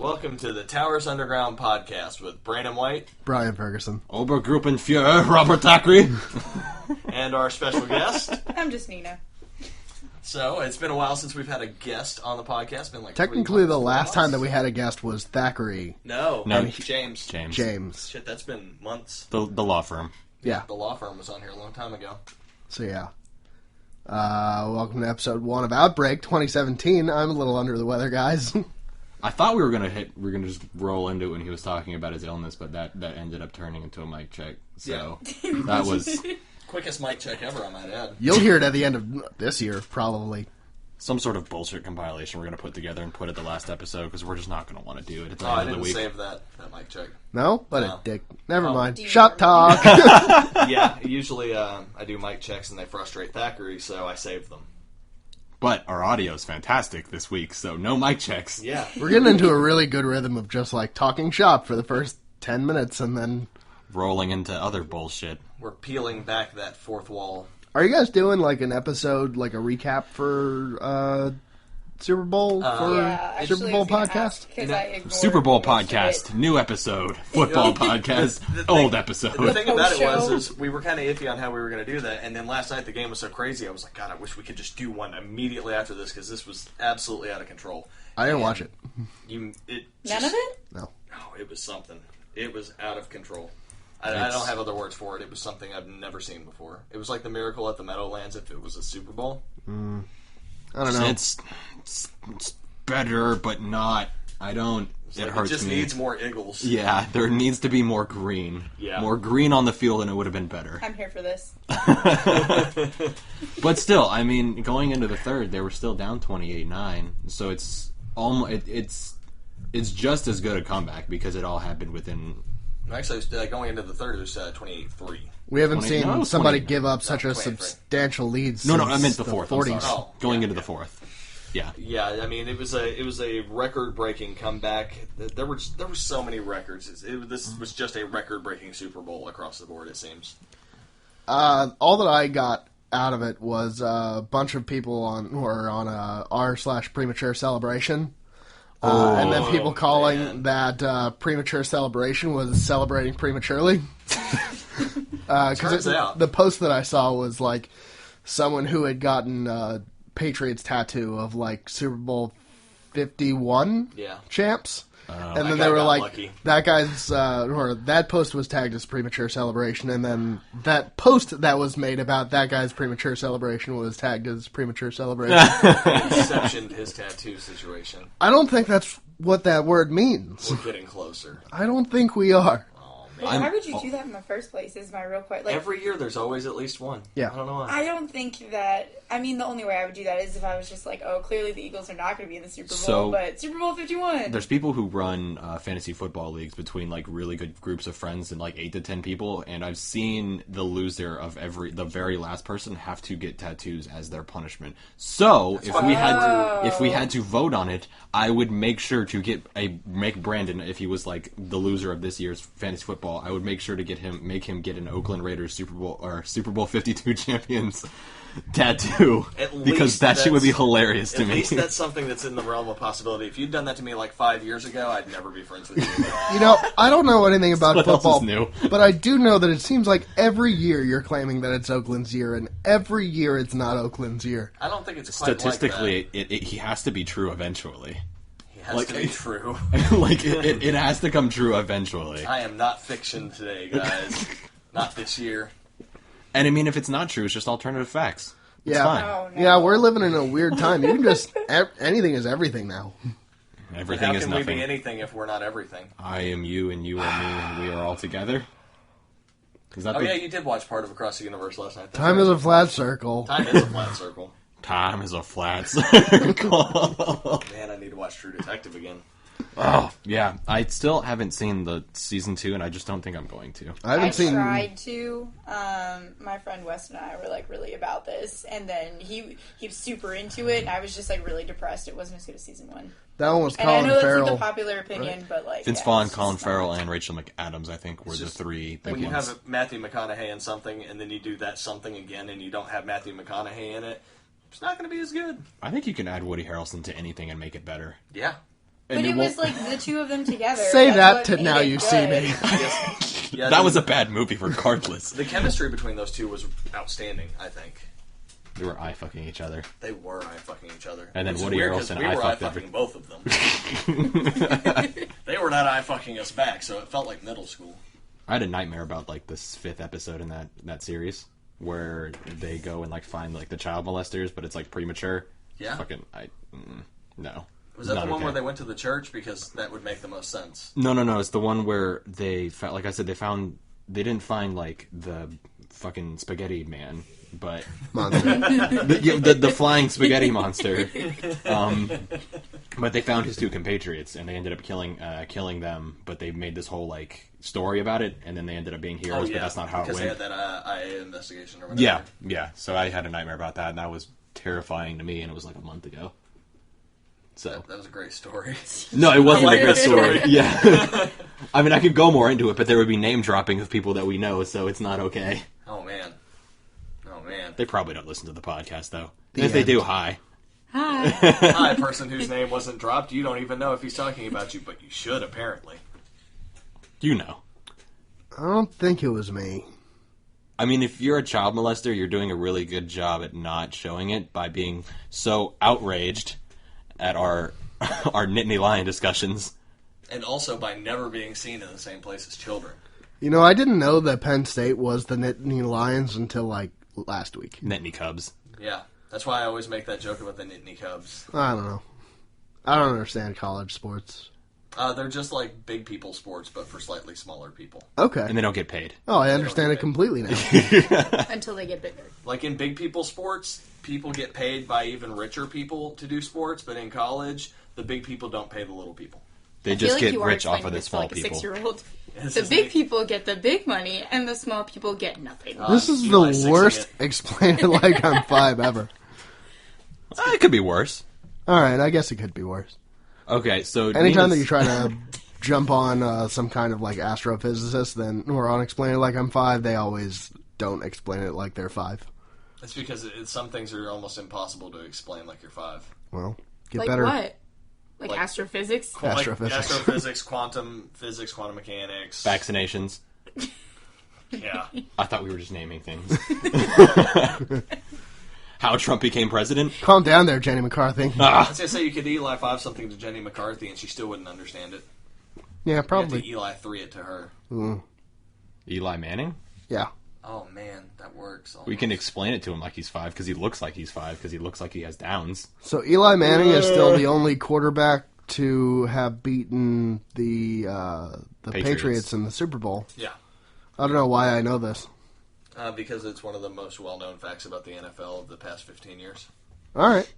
Welcome to the Towers Underground podcast with Brandon White, Brian Ferguson, Obergruppenführer Robert Thackeray, and our special guest. I'm just Nina. So, it's been a while since we've had a guest on the podcast. Been like technically, the last time that we had a guest was Thackeray. No, James. James. Shit, that's been months. the law firm. Yeah. The law firm was on here a long time ago. So, yeah. Welcome to episode 1 of Outbreak 2017. I'm a little under the weather, guys. I thought we were gonna just roll into it when he was talking about his illness, but that ended up turning into a mic check. So that was Quickest mic check ever, I might add. You'll hear it at the end of this year, probably. some sort of bullshit compilation we're gonna put together and put at the last episode because we're just not gonna want to do it at the I end of the didn't week. save that mic check. No? Let No. it, dick. Never mind. Do you Shut talk. Yeah, usually I do mic checks and they frustrate Thackeray, so I saved them. But our audio's fantastic this week, so no mic checks. Yeah. We're getting into a really good rhythm of just, like, talking shop for the first 10 minutes, and then... Rolling into other bullshit. We're peeling back that fourth wall. Are you guys doing, like, an episode, like, a recap for, Super Bowl? Super Bowl podcast? Super Bowl podcast, new episode, football podcast, old episode. The thing about it Post-show. was we were kind of iffy on how we were going to do that, and then last night the game was so crazy, I was like, God, I wish we could just do one immediately after this, because this was absolutely out of control. I didn't watch it. None of it? No. Oh, it was something. It was out of control. I don't have other words for it. It was something I've never seen before. It was like the Miracle at the Meadowlands if it was a Super Bowl. I don't know. It's better, but not. It hurts It just me. needs more Eagles. Yeah, there needs to be more green. Yeah. More green on the field, and it would have been better. I'm here for this. But still, I mean, going into the third, they were still down 28-9. So it's almost it's just as good a comeback because it all happened within. Actually, going into the third, it was 28-3. We haven't 20 seen no, somebody 20 give up such a 23. substantial lead. No, since I meant the fourth. I'm 40s. sorry. Oh, going yeah, into yeah. the fourth. Yeah. Yeah, I mean, it was a record-breaking comeback. There were so many records. This was just a record-breaking Super Bowl across the board, it seems. All that I got out of it was a bunch of people were on a r/premature celebration. And then people calling that premature celebration was celebrating prematurely. Turns out. The post that I saw was like someone who had gotten a Patriots tattoo of like Super Bowl 51 champs. And then they were like, lucky. that guy's, or that post was tagged as premature celebration, and then that post that was made about that guy's premature celebration was tagged as premature celebration. Exception to his tattoo situation. I don't think that's what that word means. We're getting closer. I don't think we are. Oh, Why man. would you do that in the first place? Is my real question. Like, Every year there's always at least one. Yeah. I don't know why. I don't think that. I mean, the only way I would do that is if I was just like, oh, clearly the Eagles are not going to be in the Super Bowl, So- but Super Bowl 51. There's people who run fantasy football leagues between like really good groups of friends and like 8 to 10 people, and I've seen the loser of the very last person have to get tattoos as their punishment. So if we had to vote on it, I would make sure to make Brandon, if he was like the loser of this year's fantasy football, I would make sure to make him get an Oakland Raiders Super Bowl 52 champions tattoo, because that shit would be hilarious to At me. least that's something that's in the realm of possibility. If you'd done that to me like 5 years ago, I'd never be friends with you. You know, I don't know anything about What else football, is new? but I do know that it seems like every year you're claiming that it's Oakland's year, and every year it's not Oakland's year. I don't think it's quite Statistically, like he has to be true eventually. that. It has to be true. Like it has to come true eventually. I am not fiction today, guys. Not this year. And I mean, if it's not true, it's just alternative facts. It's Yeah. fine. Oh, no. Yeah, we're living in a weird time. You can just anything is everything now. Everything How is can we nothing. be anything if we're not everything? I am you, and you are me, and we are all together. Is that Oh the yeah, you did watch part of Across the Universe last night. That's Time right. is a flat circle. Time is a flat circle. time is a flat circle? Man, I need to watch True Detective again. Oh yeah, I still haven't seen the season 2, and I just don't think I'm going to. I haven't seen. tried to. My friend Wes and I were like really about this, and then he was super into it, and I was just like really depressed. It wasn't as good as season 1. That one was And I Colin know that's like Farrell. the popular opinion, but like Vince yeah, Vaughn, it's Colin just Farrell, not. and Rachel McAdams, I think, were the just- three big When you ones. have Matthew McConaughey in something, and then you do that something again, and you don't have Matthew McConaughey in it, it's not going to be as good. I think you can add Woody Harrelson to anything and make it better. Yeah. And But it was won't- like the two of them together. Say That's that what to made Now it You good. See Me. Yes. Yeah, that was a bad movie regardless. The chemistry between those two was outstanding, I think. They were eye-fucking each other. They were eye-fucking each other. And then Which is Woody weird 'cause Harrelson we were eye-fucked eye-fucking both of them. They were not eye-fucking us back, so it felt like middle school. I had a nightmare about like this 5th episode in that series where they go and like find like the child molesters, but it's like premature. Yeah? Fucking no. Was that the Not one okay. where they went to the church? Because that would make the most sense. No. It's the one where they found, like I said, they didn't find like the fucking spaghetti man, but Monster. the flying spaghetti monster. But they found his 2 compatriots, and they ended up killing them. But they made this whole like story about it, and then they ended up being heroes. But that's not how it because went. they had that IA investigation or whatever. Yeah. So I had a nightmare about that, and that was terrifying to me, and it was like a month ago. So That was a great story. no, it wasn't I like a great that story. story. Yeah, I mean, I could go more into it, but there would be name dropping of people that we know, so it's not okay. Oh, man. They probably don't listen to the podcast, though. The And if they end. do, hi. Hi. Hi, person whose name wasn't dropped. You don't even know if he's talking about you, but you should, apparently. You know. I don't think it was me. I mean, if you're a child molester, you're doing a really good job at not showing it by being so outraged at our Nittany Lion discussions. And also by never being seen in the same place as children. You know, I didn't know that Penn State was the Nittany Lions until, like, last week. Nittany Cubs. Yeah. That's why I always make that joke about the Nittany Cubs. I don't know. I don't understand college sports. They're just like big people sports, but for slightly smaller people. Okay. And they don't get paid. Oh, I understand it completely now. Until they get bigger. Like in big people sports, people get paid by even richer people to do sports, but in college, the big people don't pay the little people. They I feel just like get you are rich off explaining of the this to, small like a people. 6-year-old. This The is big the- people get the big money, and the small people get nothing. This is Eli the Sixing worst it. explain it like I'm 5 ever. It could be worse. Alright, I guess it could be worse. Okay, so Anytime that Nina's- you try to jump on some kind of like astrophysicist or on Explain It Like I'm 5, they always don't explain it like they're 5. It's because some things are almost impossible to explain like you're 5. Well, get Like better. what? Like Like- astrophysics? Like Astrophysics. astrophysics, quantum physics, quantum mechanics. vaccinations. Yeah. I thought we were just naming things. How Trump became president? Calm down there, Jenny McCarthy. I was going to say you could Eli 5 something to Jenny McCarthy and she still wouldn't understand it. Yeah, You have to probably. Eli 3 it to her. Eli Manning? Yeah. Oh, man, that works. We can explain it to him like he's 5 because he looks like he's 5 because he looks like he has downs. So Eli Manning is still the only quarterback to have beaten the Patriots in the Super Bowl. Yeah. I don't know why I know this. Because it's one of the most well-known facts about the NFL of the past 15 years. All right.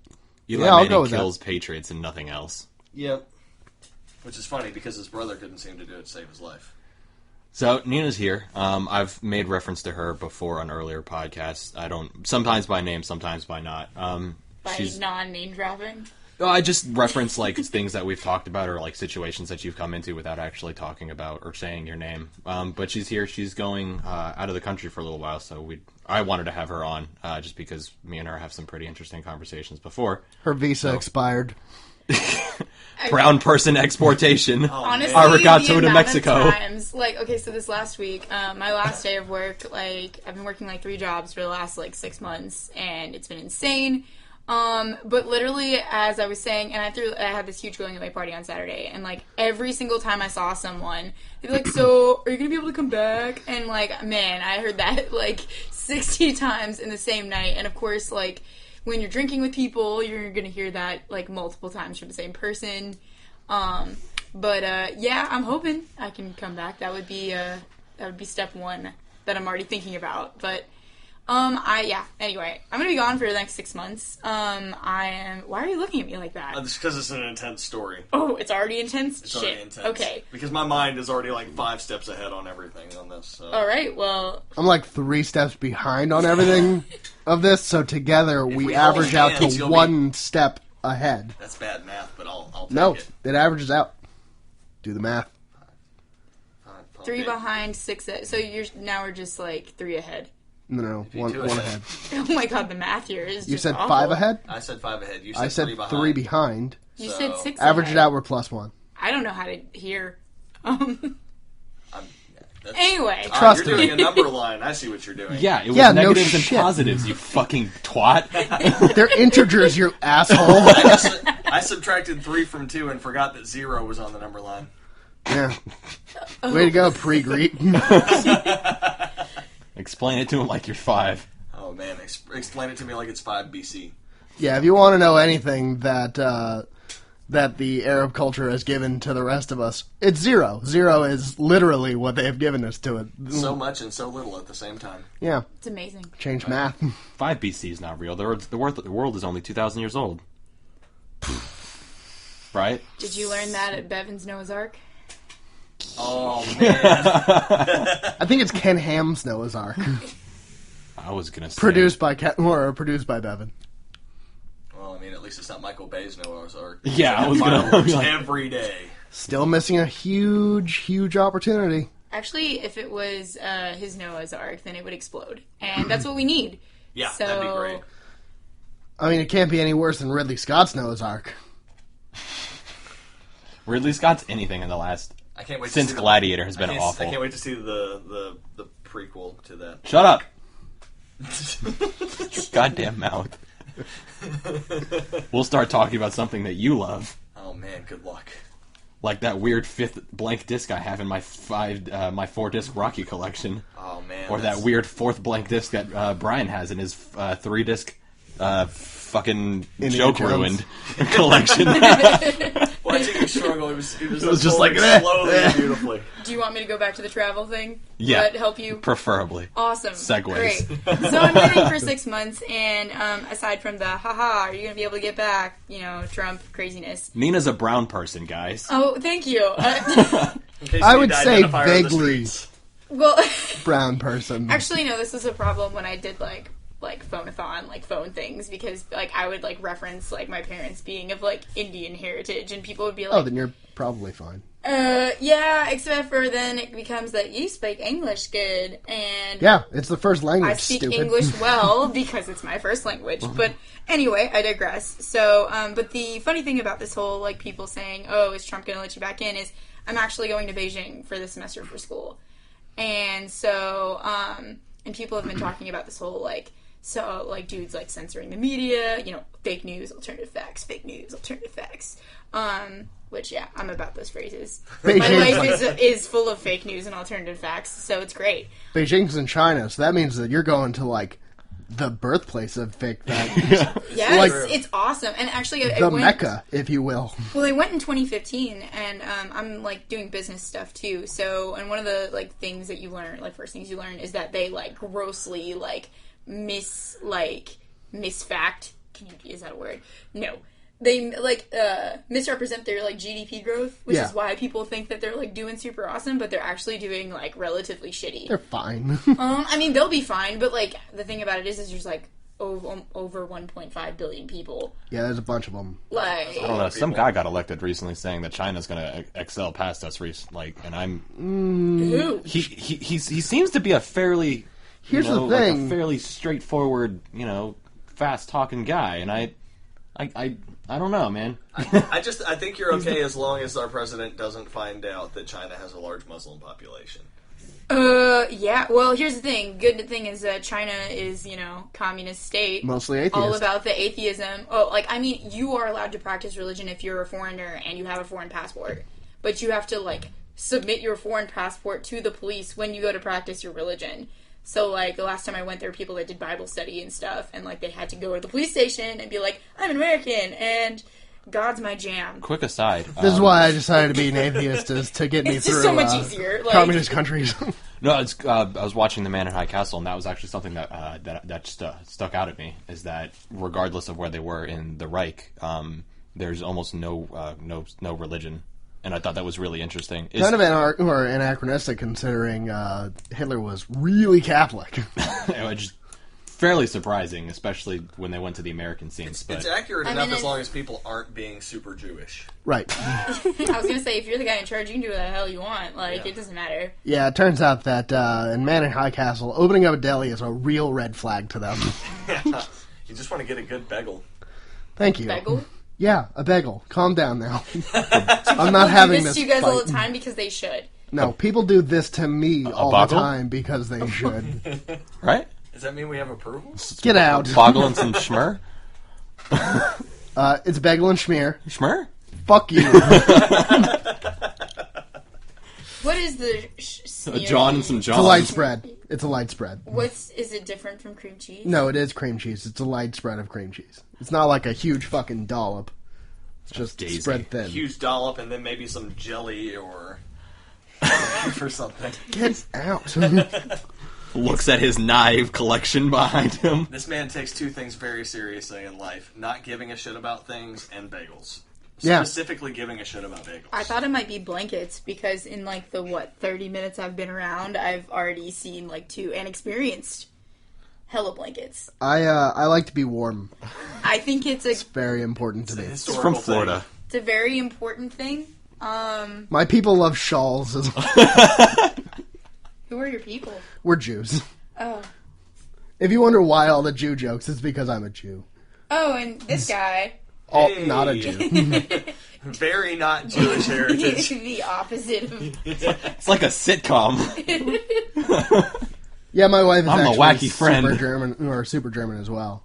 Eli Yeah, I'll Manning go with that. kills Patriots and nothing else. Yep. Which is funny because his brother couldn't seem to do it to save his life. So Nina's here. I've made reference to her before on earlier podcasts. I don't, sometimes by name, sometimes by not. By She's, non-name dropping? no, I just reference like things that we've talked about or like situations that you've come into without actually talking about or saying your name. But she's here. She's going out of the country for a little while, so I wanted to have her on just because me and her have some pretty interesting conversations before. Her visa expired. Brown person exportation. Honestly, Arigato the to amount Mexico. Of times, like, okay, so this last week, my last day of work, like, I've been working like 3 jobs for the last like 6 months, and it's been insane. But literally, as I was saying, and I had this huge going away party on Saturday, and like every single time I saw someone, they'd be like, "So, are you gonna be able to come back?" And like, man, I heard that like 60 times in the same night. And of course, like when you're drinking with people, you're gonna hear that like multiple times from the same person. But yeah, I'm hoping I can come back. That would be step 1 that I'm already thinking about. But anyway, I'm gonna be gone for the next 6 months. Why are you looking at me like that? Just because it's an intense story. Oh, it's already intense? It's Shit. already intense. Okay. Because my mind is already like 5 steps ahead on everything on this. So. Alright, well, I'm like 3 steps behind on everything of this, so together we we hold average out hands, to you'll 1 step ahead. That's bad math, but I'll take No, it. it averages out. Do the math. Fine, 3 okay. behind, 6 so we're just like 3 ahead. No, one ahead. Oh my god, the math here is You just said awful. 5 ahead? I said 5 ahead. You said, I said 3 behind. 3 behind. You So- said 6 Average ahead. it out, we're +1. I don't know how to hear. That's- Anyway. Trust you're me. doing a number line. I see what you're doing. Yeah, it was Yeah, no negatives and shit. positives, you fucking twat. They're integers, you asshole. I subtracted 3 from 2 and forgot that 0 was on the number line. Yeah. Way to go, pre-Greek. Explain it to him like you're 5. Oh man, explain it to me like it's 5 BC. Yeah, if you want to know anything that that the Arab culture has given to the rest of us, it's 0. 0 is literally what they have given us to it. So much and so little at the same time. Yeah, It's amazing. change math. 5 BC is not real. The world is only 2,000 years old. Right? Did you learn that at Bevan's Noah's Ark? Oh man, I think it's Ken Ham's Noah's Ark, I was gonna say produced by produced by Bevan. well, I mean, at least it's not Michael Bay's Noah's Ark. Yeah, I was gonna Fireworks be like, every day. Still missing a huge opportunity. Actually, if it was his Noah's Ark, then it would explode. And that's what we need. Yeah, So- that'd be great. I mean, it can't be any worse than Ridley Scott's Noah's Ark. Ridley Scott's anything in the last I can't wait. since to see Gladiator has I been can't, awful. I can't wait to see the prequel to that. Shut up. Goddamn mouth. We'll start talking about something that you love, Oh man, good luck. like that weird 5th blank disc I have in my 4 disc Rocky collection, Oh man, or that weird 4th blank disc that Brian has in his 3 disc fucking Indiana joke Jones. ruined collection. Watching you struggle, it was just like, slowly and beautifully. Do you want me to go back to the travel thing? Yeah. Will that help you? Preferably. Awesome. Segues. Great. So I'm leaving for 6 months, and aside from the haha, are you going to be able to get back, Trump craziness? Nina's a brown person, guys. Oh, thank you. In case I you would need to say identify her on the vaguely streets. Well, brown person. actually, no, this was a problem when I did, like phone-a-thon, phone things, because, I would, reference, my parents being of, Indian heritage, and people would be like, Oh, then you're probably fine. yeah, except for then it becomes that you speak English good, and Yeah, it's the first language. I speak stupid. English well because it's my first language. But anyway, I digress. So, but the funny thing about this whole, people saying, oh, is Trump going to let you back in, is I'm actually going to Beijing for this semester for school. And so, and people have been talking about this whole, dudes, censoring the media, fake news, alternative facts, which, yeah, I'm about those phrases. My Beijing's life is full of fake news and alternative facts, so it's great. Beijing's in China, so that means that you're going to, the birthplace of fake facts. Yeah, Like- it's awesome. And actually, I the went, Mecca, if you will. Well, I went in 2015, and I'm doing business stuff too. So, and one of the things that you learn, first things you learn, is that they grossly misfact. Is that a word? No. They misrepresent their GDP growth, which Yeah. is why people think that they're doing super awesome, but they're actually doing relatively shitty. They're fine. I mean, they'll be fine, but the thing about it is there's over 1.5 billion people. Yeah, there's a bunch of them. I don't know. Some guy got elected recently saying that China's going to excel past us. And I'm Who? he seems to be a fairly Here's the a thing. fairly straightforward, fast talking guy, and I don't know, man. I think you're okay as long as our president doesn't find out that China has a large Muslim population. Yeah. Well, here's the thing. Good thing is that China is, communist state. Mostly atheist. All about the atheism. Oh, you are allowed to practice religion if you're a foreigner and you have a foreign passport. But you have to, submit your foreign passport to the police when you go to practice your religion. So, the last time I went, there were people that did Bible study and stuff, and, they had to go to the police station and be like, I'm an American, and God's my jam. Quick aside. This is why I decided to be an atheist, is to get me It's through just so much easier. communist countries. No, it's, I was watching The Man in High Castle, and that was actually something that stuck out at me. Is that regardless of where they were in the Reich, there's almost no religion, and I thought that was really interesting. Kind of anachronistic considering Hitler was really Catholic. I just fairly surprising, especially when they went to the American scenes. But It's accurate I enough mean, as long as people aren't being super Jewish. Right. I was gonna say, if you're the guy in charge, you can do what the hell you want. Like, Yeah. it doesn't matter. Yeah, it turns out that in Manning High Castle, opening up a deli is a real red flag to them. You just want to get a good bagel. Thank you. Bagel? Yeah, a bagel. Calm down now. I'm not having this this to you guys all fight. the time because they should. No, people do this to me all the boggle? time because they should. right? Does that mean we have approval? Get out. Boggle and some schmur? It's bagel and schmear. Schmur? Fuck you. What is the smear? John and some It's a John. light spread. It's a light spread. Is it different from cream cheese? No, it is cream cheese. It's a light spread of cream cheese. It's not like a huge fucking dollop. It's just Daisy. spread thin. Huge dollop and then maybe some jelly or for something. Get out. Looks at his knife collection behind him. This man takes two things very seriously in life: not giving a shit about things and bagels. Yeah. Specifically giving a shit about bagels. I thought it might be blankets because in like the 30 minutes I've been around, I've already seen like 2 and experienced hella blankets. I like to be warm. I think it's Very important to me. It's from Florida. it's a very important thing. My people love shawls. Who are your people? We're Jews. Oh. If you wonder why all the Jew jokes, it's because I'm a Jew. Oh, and this guy. Oh, Hey. not a Jew. Very not Jewish heritage. The opposite of... It's like a sitcom. Yeah, my wife is I'm a actually wacky friend. super German as well.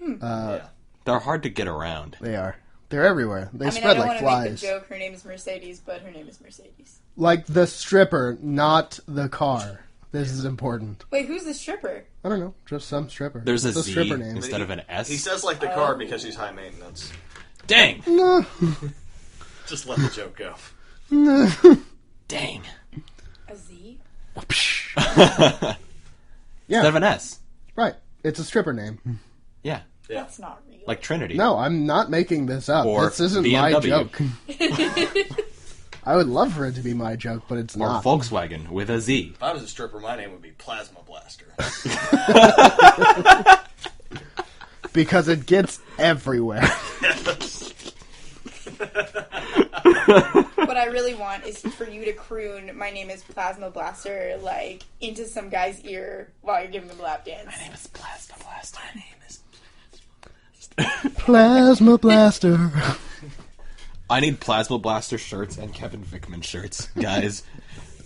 Yeah. They're hard to get around. They are. They're everywhere. They I mean, I spread don't like want to make flies. the joke, her name is Mercedes, but her name is Mercedes. Like the stripper, not the car. This is important. Wait, who's the stripper? I don't know, just some stripper. There's a It's Z stripper name. instead of an S. He says like the car because she's high maintenance. Dang. No. Just let the joke go. Dang. A Z? Yeah, Instead of an S. right. It's a stripper name. Yeah. Yeah. That's not real. Like Trinity. No, I'm not making this up. Or This isn't my BMW. joke. I would love for it to be my joke, but it's Or not. Volkswagen with a Z. If I was a stripper, my name would be Plasma Blaster. Because it gets everywhere. What I really want is for you to croon "My name is Plasma Blaster" like into some guy's ear while you're giving him a lap dance. My name is Plasma Blaster. My name is... Plasma Blaster. I need Plasma Blaster shirts and Kevin Vickman shirts, guys.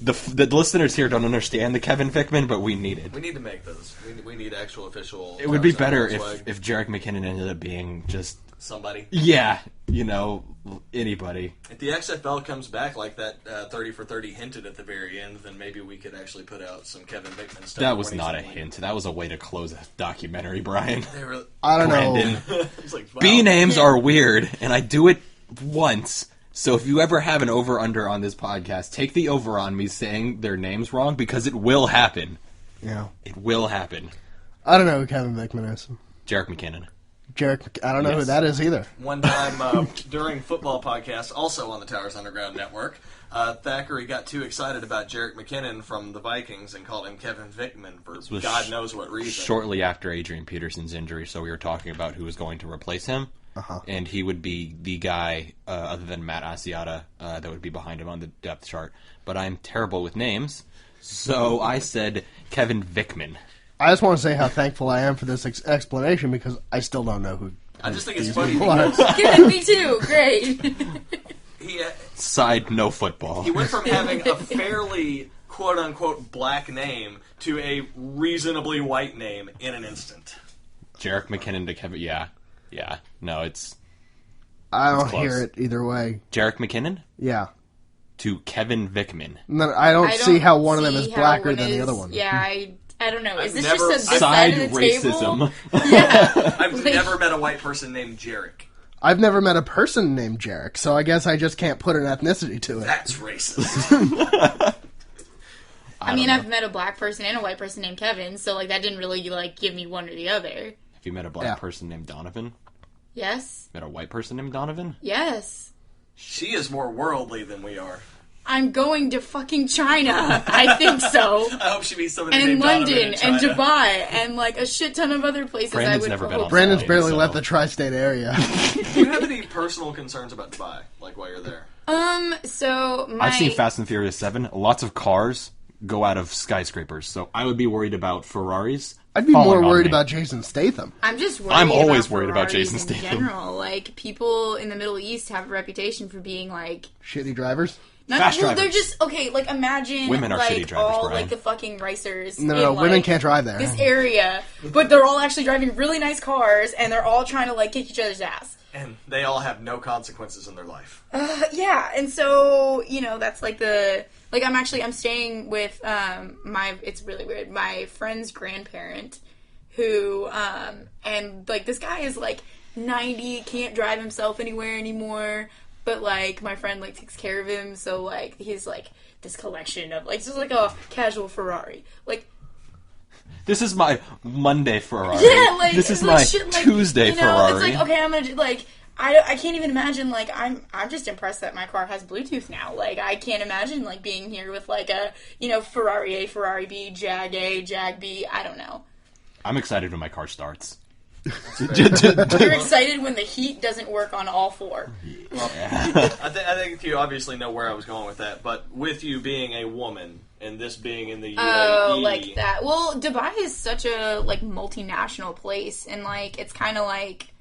The listeners here don't understand the Kevin Vickman, but we need it. We need to make those. We need actual official. It would be Tarzan better swag. if Jarek McKinnon ended up being just, somebody. yeah, you know, anybody. If the XFL comes back like that 30 for 30 hinted at the very end, then maybe we could actually put out some Kevin Vickman stuff. That was when he's not a in the hint. That was a way to close a documentary, Brian. league. They were, I don't Brandon. know. it's like, wow. B names are weird, and I do it once. So if you ever have an over-under on this podcast, take the over on me saying their names wrong, because it will happen. Yeah. It will happen. I don't know who Kevin Vickman is. Jarek McKinnon. Jarek, I don't know who Yes. that is either. One time during football podcast, also on the Towers Underground Network, Thackeray got too excited about Jarek McKinnon from the Vikings and called him Kevin Vickman for was God knows what reason. Shortly after Adrian Peterson's injury, so we were talking about who was going to replace him. And he would be the guy, other than Matt Asiata, that would be behind him on the depth chart. But I'm terrible with names, so I said Kevin Vickman. I just want to say how thankful I am for this explanation because I still don't know who. I just think it's these funny people are. because Yeah, me too. Great. Side no football. he went from having a fairly quote-unquote black name to a reasonably white name in an instant. Jarek McKinnon to Kevin. Yeah. No, it's I don't close. hear it either way. Jarek McKinnon Yeah. to Kevin Vickman. And then I don't see how one of them is see how blacker one than the is- other one. Yeah, I don't know. Is this never- just a this Side side of the racism. table? Yeah. I've never met a white person named Jarek. I've never met a person named Jarek, so I guess I just can't put an ethnicity to it. That's racist. I mean, I've met a black person and a white person named Kevin, so like that didn't really like give me one or the other. Have you met a black Yeah. person named Donovan? Yes. Met a white person named Donovan? Yes. She is more worldly than we are. I'm going to fucking China. I think so. I hope she meets somebody And named Donovan London, in and China. Dubai, and like a shit ton of other places. Brandon's I would never been hope on Brandon's Spain, barely so- left the tri-state area. Do you have any personal concerns about Dubai, like while you're there? So my I've seen Fast and Furious 7. Lots of cars go out of skyscrapers, so I would be worried about Ferraris. I'd be falling more on worried me. about Jason Statham. I'm just worried. I'm always about worried about Ferraris Jason in Statham. general. Like people in the Middle East have a reputation for being like Shitty drivers. not, Fast well, they're drivers. just okay. Like imagine Women are like shitty drivers, all Brian. like the fucking racers. No, in, women like, can't drive there. this area, but they're all actually driving really nice cars, and they're all trying to like kick each other's ass. And they all have no consequences in their life. Yeah, and so that's like I'm staying with it's really weird, my friend's grandparent, who and like this guy is like 90, can't drive himself anywhere anymore, but like my friend like takes care of him, so like he's like this collection of like just like a casual Ferrari, like. This is my Monday Ferrari. Yeah, like this it's is like my shit, like, Tuesday Ferrari. It's like okay, I'm gonna do, like I can't even imagine like I'm just impressed that my car has Bluetooth now. Like I can't imagine like being here with like a Ferrari A, Ferrari B, Jag A, Jag B. I don't know. I'm excited when my car starts. You're excited when the heat doesn't work on all four. I think you obviously know where I was going with that, but with you being a woman and this being in the UAE, Oh, like that. Well, Dubai is such a like multinational place, and like it's kind of like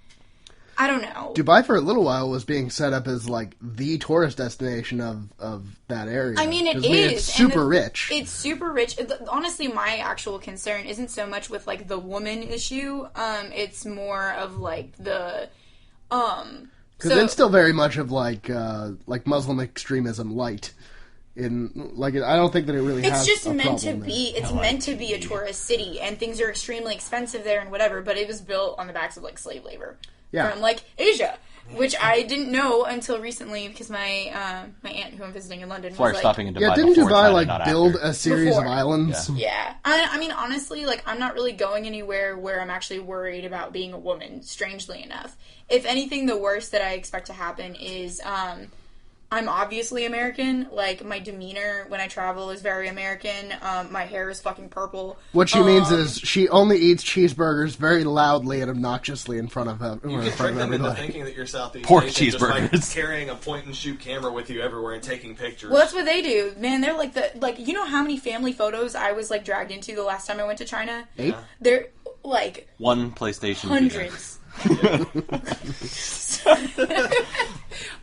I don't know. Dubai for a little while was being set up as like the tourist destination of that area. I mean, it 'Cause, is. It's and super rich. It's super rich. Honestly, my actual concern isn't so much with like the woman issue. It's more of like the Because it's still very much of like Muslim extremism light. I don't think that it really has. It's just a meant to problem there. be. It's meant to be a tourist city, and things are extremely expensive there and whatever. But it was built on the backs of like slave labor from like Asia, which I didn't know until recently because my my aunt who I'm visiting in London That's why was we're like, stopping in Dubai. Yeah, didn't before Dubai China, like not build after. a series Before. of islands? Yeah, I mean, honestly, like, I'm not really going anywhere where I'm actually worried about being a woman, strangely enough. If anything, the worst that I expect to happen is, I'm obviously American. Like, my demeanor when I travel is very American. My hair is fucking purple. What she means is she only eats cheeseburgers very loudly and obnoxiously in front of You can trick them into thinking that you're Southeast Pork Asian just by cheeseburgers. carrying a point-and-shoot camera with you everywhere and taking pictures. Well, that's what they do. Man, they're like you know how many family photos I was, like, dragged into the last time I went to China? 8? They're, like, One PlayStation. hundreds.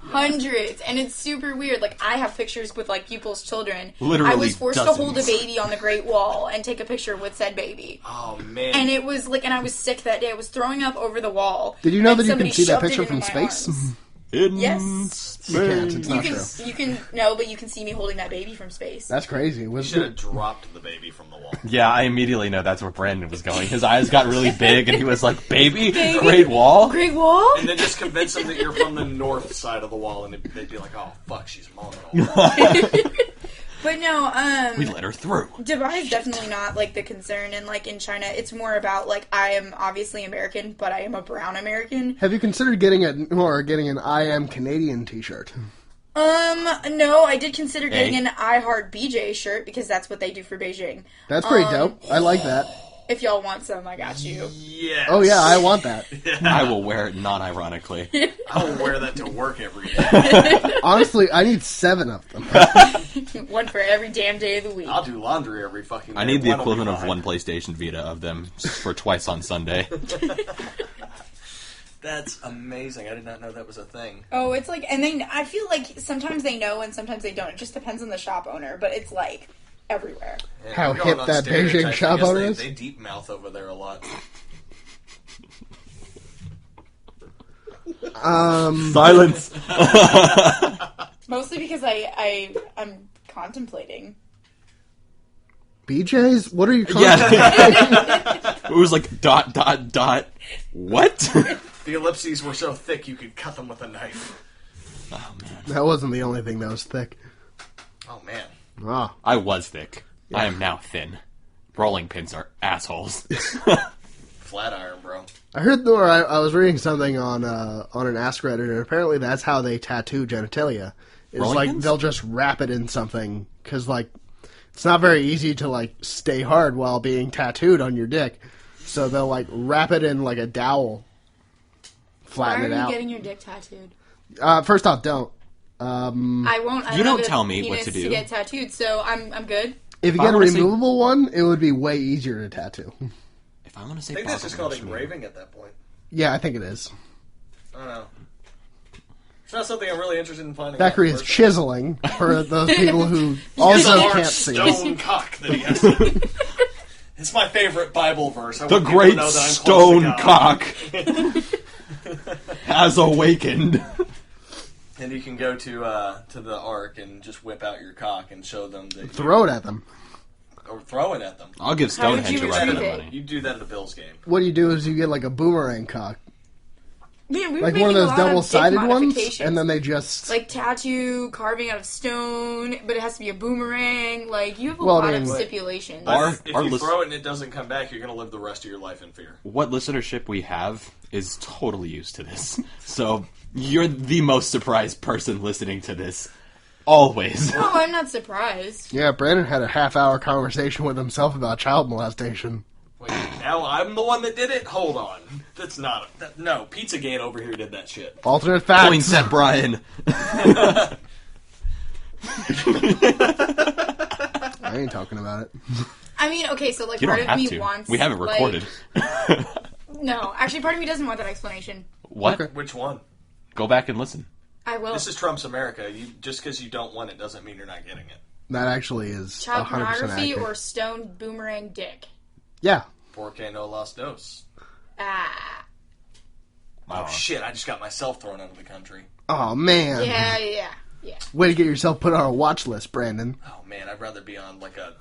Hundreds, and it's super weird. Like, I have pictures with like people's children. Literally I was forced to hold a dozens. baby on the Great Wall and take a picture with said baby. Oh man! And it was like, and I was sick that day. I was throwing up over the wall. Did you know and that you can somebody see that shoved it picture into from my space? arms. In Yes. space. You can't. It's You not can, true. you can, no, but you can see me holding that baby from space. That's crazy. you should have dropped the baby from the wall. Yeah, I immediately know that's where Brandon was going. His eyes got really big, and he was like, "Baby, Great Wall." Great Wall? And then just convince them that you're from the north side of the wall, and they'd be like, "Oh fuck, she's Mongol." But no, We let her through. Dubai is definitely not like the concern, and like in China, it's more about like I am obviously American, but I am a brown American. Have you considered getting an I Am Canadian T-shirt? No, I did consider getting Hey. an I Heart BJ shirt because that's what they do for Beijing. That's pretty dope. I like that. If y'all want some, I got you. Yes. Oh yeah, I want that. I will wear it non-ironically. I'll wear that to work every day. Honestly, I need 7 of them. One for every damn day of the week. I'll do laundry every fucking day. I need the One will be equivalent of fine. one PlayStation Vita of them for twice on Sunday. That's amazing. I did not know that was a thing. Oh, it's like, and then I feel like sometimes they know and sometimes they don't. It just depends on the shop owner, but it's like everywhere. Yeah, How I'm going hip on that Beijing stereotypes. I shop guess owner they, is? They deep mouth over there a lot. Silence. Mostly because I'm contemplating. BJ's? What are you calling Yeah. It was like ... What? The ellipses were so thick you could cut them with a knife. That wasn't the only thing that was thick. Oh man. Ah. I was thick. I am now thin. Rolling pins are assholes. Flat iron, bro. I heard, or I was reading something on an Ask Reddit, and apparently that's how they tattoo genitalia, is Rolling like pins? they'll just wrap it in something because like it's not very easy to like stay hard while being tattooed on your dick. So they'll like wrap it in like a dowel, Why flatten are it you out. getting your dick tattooed? First off, don't. I won't. I You don't have a tell me what penis to do. get tattooed, so I'm good. If you I get a wanna see- removable one, it would be way easier to tattoo. If I want to say I think that's just called Schmidt. engraving at that point. Yeah, I think it is. I don't know. It's not something I'm really interested in finding Thackeray out. is chiseling for those people who also large can't see. stone cock that he has. It's my favorite Bible verse. I The want people to great know that I'm stone close to God. cock has awakened. And you can go to the Ark and just whip out your cock and show them that Throw it at them. or throw it at them. I'll give How would Stonehenge you a run for retrieve the it? money. You do that at a Bills game. What you do is you get like a boomerang cock. Yeah, we were Like making one of a those lot dick double-sided ones, modifications. and then they just... like tattoo, carving out of stone, but it has to be a boomerang. Like you have a Well, lot I of mean- stipulations. Our- If our you list- throw it and it doesn't come back, you're going to live the rest of your life in fear. What listenership we have is totally used to this. So you're the most surprised person listening to this. Always. Oh, I'm not surprised. Yeah, Brandon had a half-hour conversation with himself about child molestation. Wait, now I'm the one that did it? Hold on. That's not... no, Pizzagate over here did that shit. Alternate facts. Points at Brian. I ain't talking about it. I mean, okay, so like You part don't of have me to. wants. We have it like- recorded. No, actually, part of me doesn't want that explanation. What? Okay. Which one? Go back and listen. I will. This is Trump's America. Just because you don't want it doesn't mean you're not getting it. That actually is Child 100% pornography accurate. or stone boomerang dick. Yeah. Porque no los dos. Ah. Oh, shit, I just got myself thrown out of the country. Oh, man. Yeah. Way to get yourself put on a watch list, Brandon. Oh, man, I'd rather be on, like, a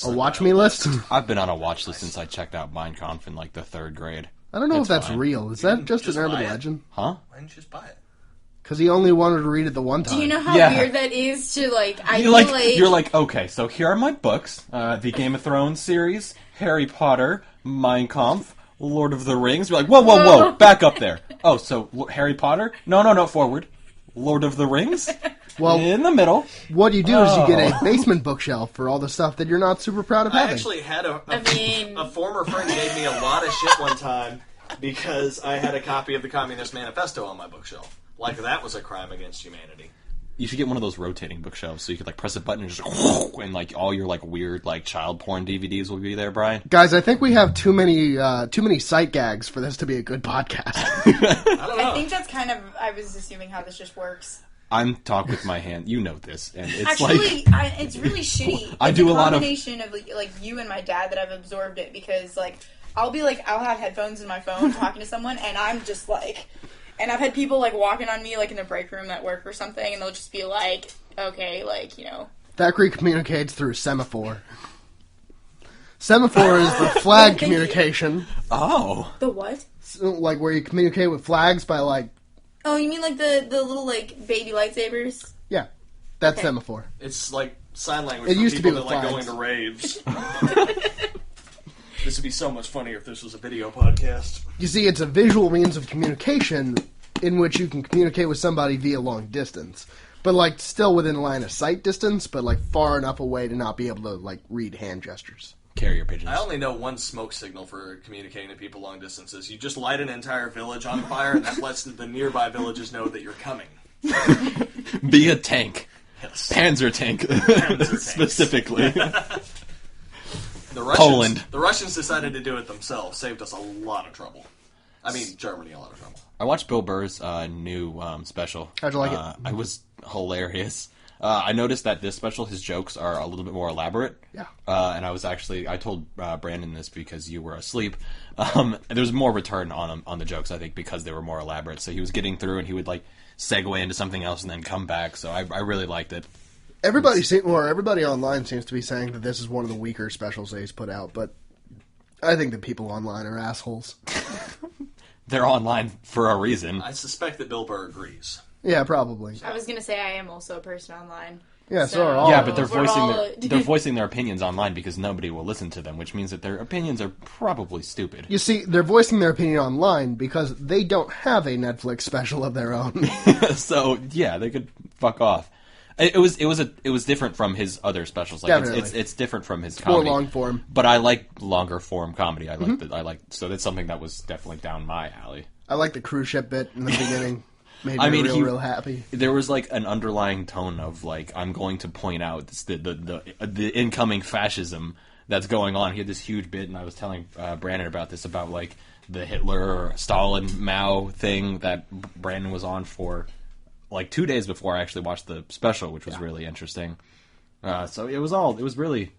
A watch me list? I've been on a watch list since I checked out Mein Kampf in like the 3rd grade. I don't know It's if that's fine. real. Is that just an just urban buy it. legend? Huh? Why didn't you just buy it? Because he only wanted to read it the one time. Do you know how Yeah. weird that is to like? I You're feel like, like you're like, okay, so here are my books: the Game of Thrones series, Harry Potter, Mein Kampf, Lord of the Rings. You're like, whoa, back up there. Oh, so Harry Potter? No, forward. Lord of the Rings. Well, In the middle. what you do is you get Oh. a basement bookshelf for all the stuff that you're not super proud of I having. actually had mean- a former friend gave me a lot of shit one time because I had a copy of the Communist Manifesto on my bookshelf. Like, that was a crime against humanity. You should get one of those rotating bookshelves so you could like press a button and just and like all your like weird like child porn DVDs will be there, Brian. Guys, I think we have too many sight gags for this to be a good podcast. I don't know. I think that's kind of. I was assuming how this just works. I'm talking with my hand. You know this, and it's Actually, like it's really shitty. I It's do a lot of- combination of like you and my dad that I've absorbed it because like I'll have headphones in my phone talking to someone and I'm just like, and I've had people like walking on me like in the break room at work or something and they'll just be like, okay, like you know. Thackeray communicates through semaphore. Semaphore is the flag Thank you. communication, oh, The what? like where you communicate with flags by like, Oh, you mean like the little like baby lightsabers? yeah, that's Okay. semaphore. It's like sign language It for used to people be that with like flags. going to raves. This would be so much funnier if this was a video podcast. You see, it's a visual means of communication in which you can communicate with somebody via long distance. But, like, still within line of sight distance, but, like, far enough away to not be able to, like, read hand gestures. carrier pigeons. I only know one smoke signal for communicating to people long distances. You just light an entire village on fire, and that lets the nearby villages know that you're coming. Be a tank. Yes. Panzer tank, tanks. specifically. The Russians, Poland. The Russians decided to do it themselves. Saved us a lot of trouble. I mean, Germany a lot of trouble. I watched Bill Burr's new special. How'd you like it? It was hilarious. I noticed that this special, his jokes are a little bit more elaborate. Yeah. And I told Brandon this because you were asleep. There was more return on the jokes, I think, because they were more elaborate. So he was getting through, and he would like segue into something else and then come back. So I really liked it. Everybody online seems to be saying that this is one of the weaker specials that he's put out, but I think that people online are assholes. They're online for a reason. I suspect that Bill Burr agrees. Yeah, probably. I was gonna say I am also a person online. Yeah, so are all. Yeah, but they're We're all- voicing their opinions online because nobody will listen to them, which means that their opinions are probably stupid. You see, they're voicing their opinion online because they don't have a Netflix special of their own. So yeah, they could fuck off. It was different from his other specials. Like Definitely. it's different from his More comedy. long form. But I like longer form comedy. So that's something that was definitely down my alley. I like the cruise ship bit in the beginning. Made me I mean, real happy. There was like an underlying tone of like, I'm going to point out the incoming fascism that's going on. He had this huge bit, and I was telling Brandon about this, about like the Hitler, Stalin, Mao thing that Brandon was on for like 2 days before I actually watched the special, which was really interesting. So it was really,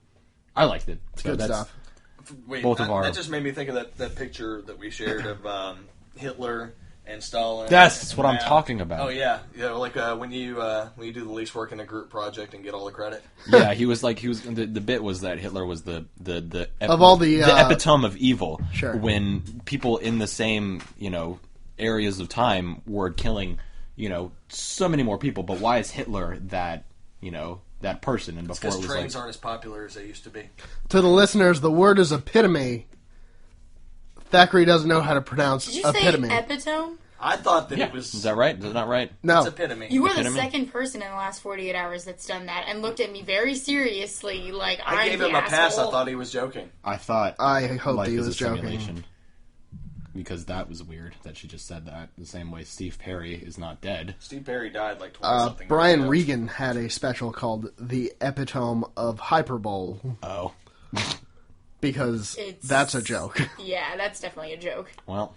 I liked it. It's good stuff. Wait, Both of our- that just made me think of that picture that we shared of Hitler and Stalin. That's and what I'm Mao. talking about. Oh yeah, like when you do the least work in a group project and get all the credit. Yeah, the bit was that Hitler was the Of all the epitome of evil. Sure. When people in the same, areas of time were killing, so many more people, but why is Hitler that person? And before Because it was trains like, aren't as popular as they used to be. To the listeners, the word is epitome. Thackeray doesn't know how to pronounce Did you epitome. say epitome? I thought that yeah, it was. is that right? Is that not right? No. It's epitome. You were the Epitome? second person in the last 48 hours that's done that and looked at me very seriously, like I I'm gave the him a pass. I asshole. thought he was joking. I thought I hoped life he is was a joking. simulation. Because that was weird that she just said that. The same way Steve Perry is not dead. Steve Perry died like 20 something. Brian years ago. Regan had a special called The Epitome of Hyperbole Oh. because It's- that's a joke. Yeah, that's definitely a joke. Well,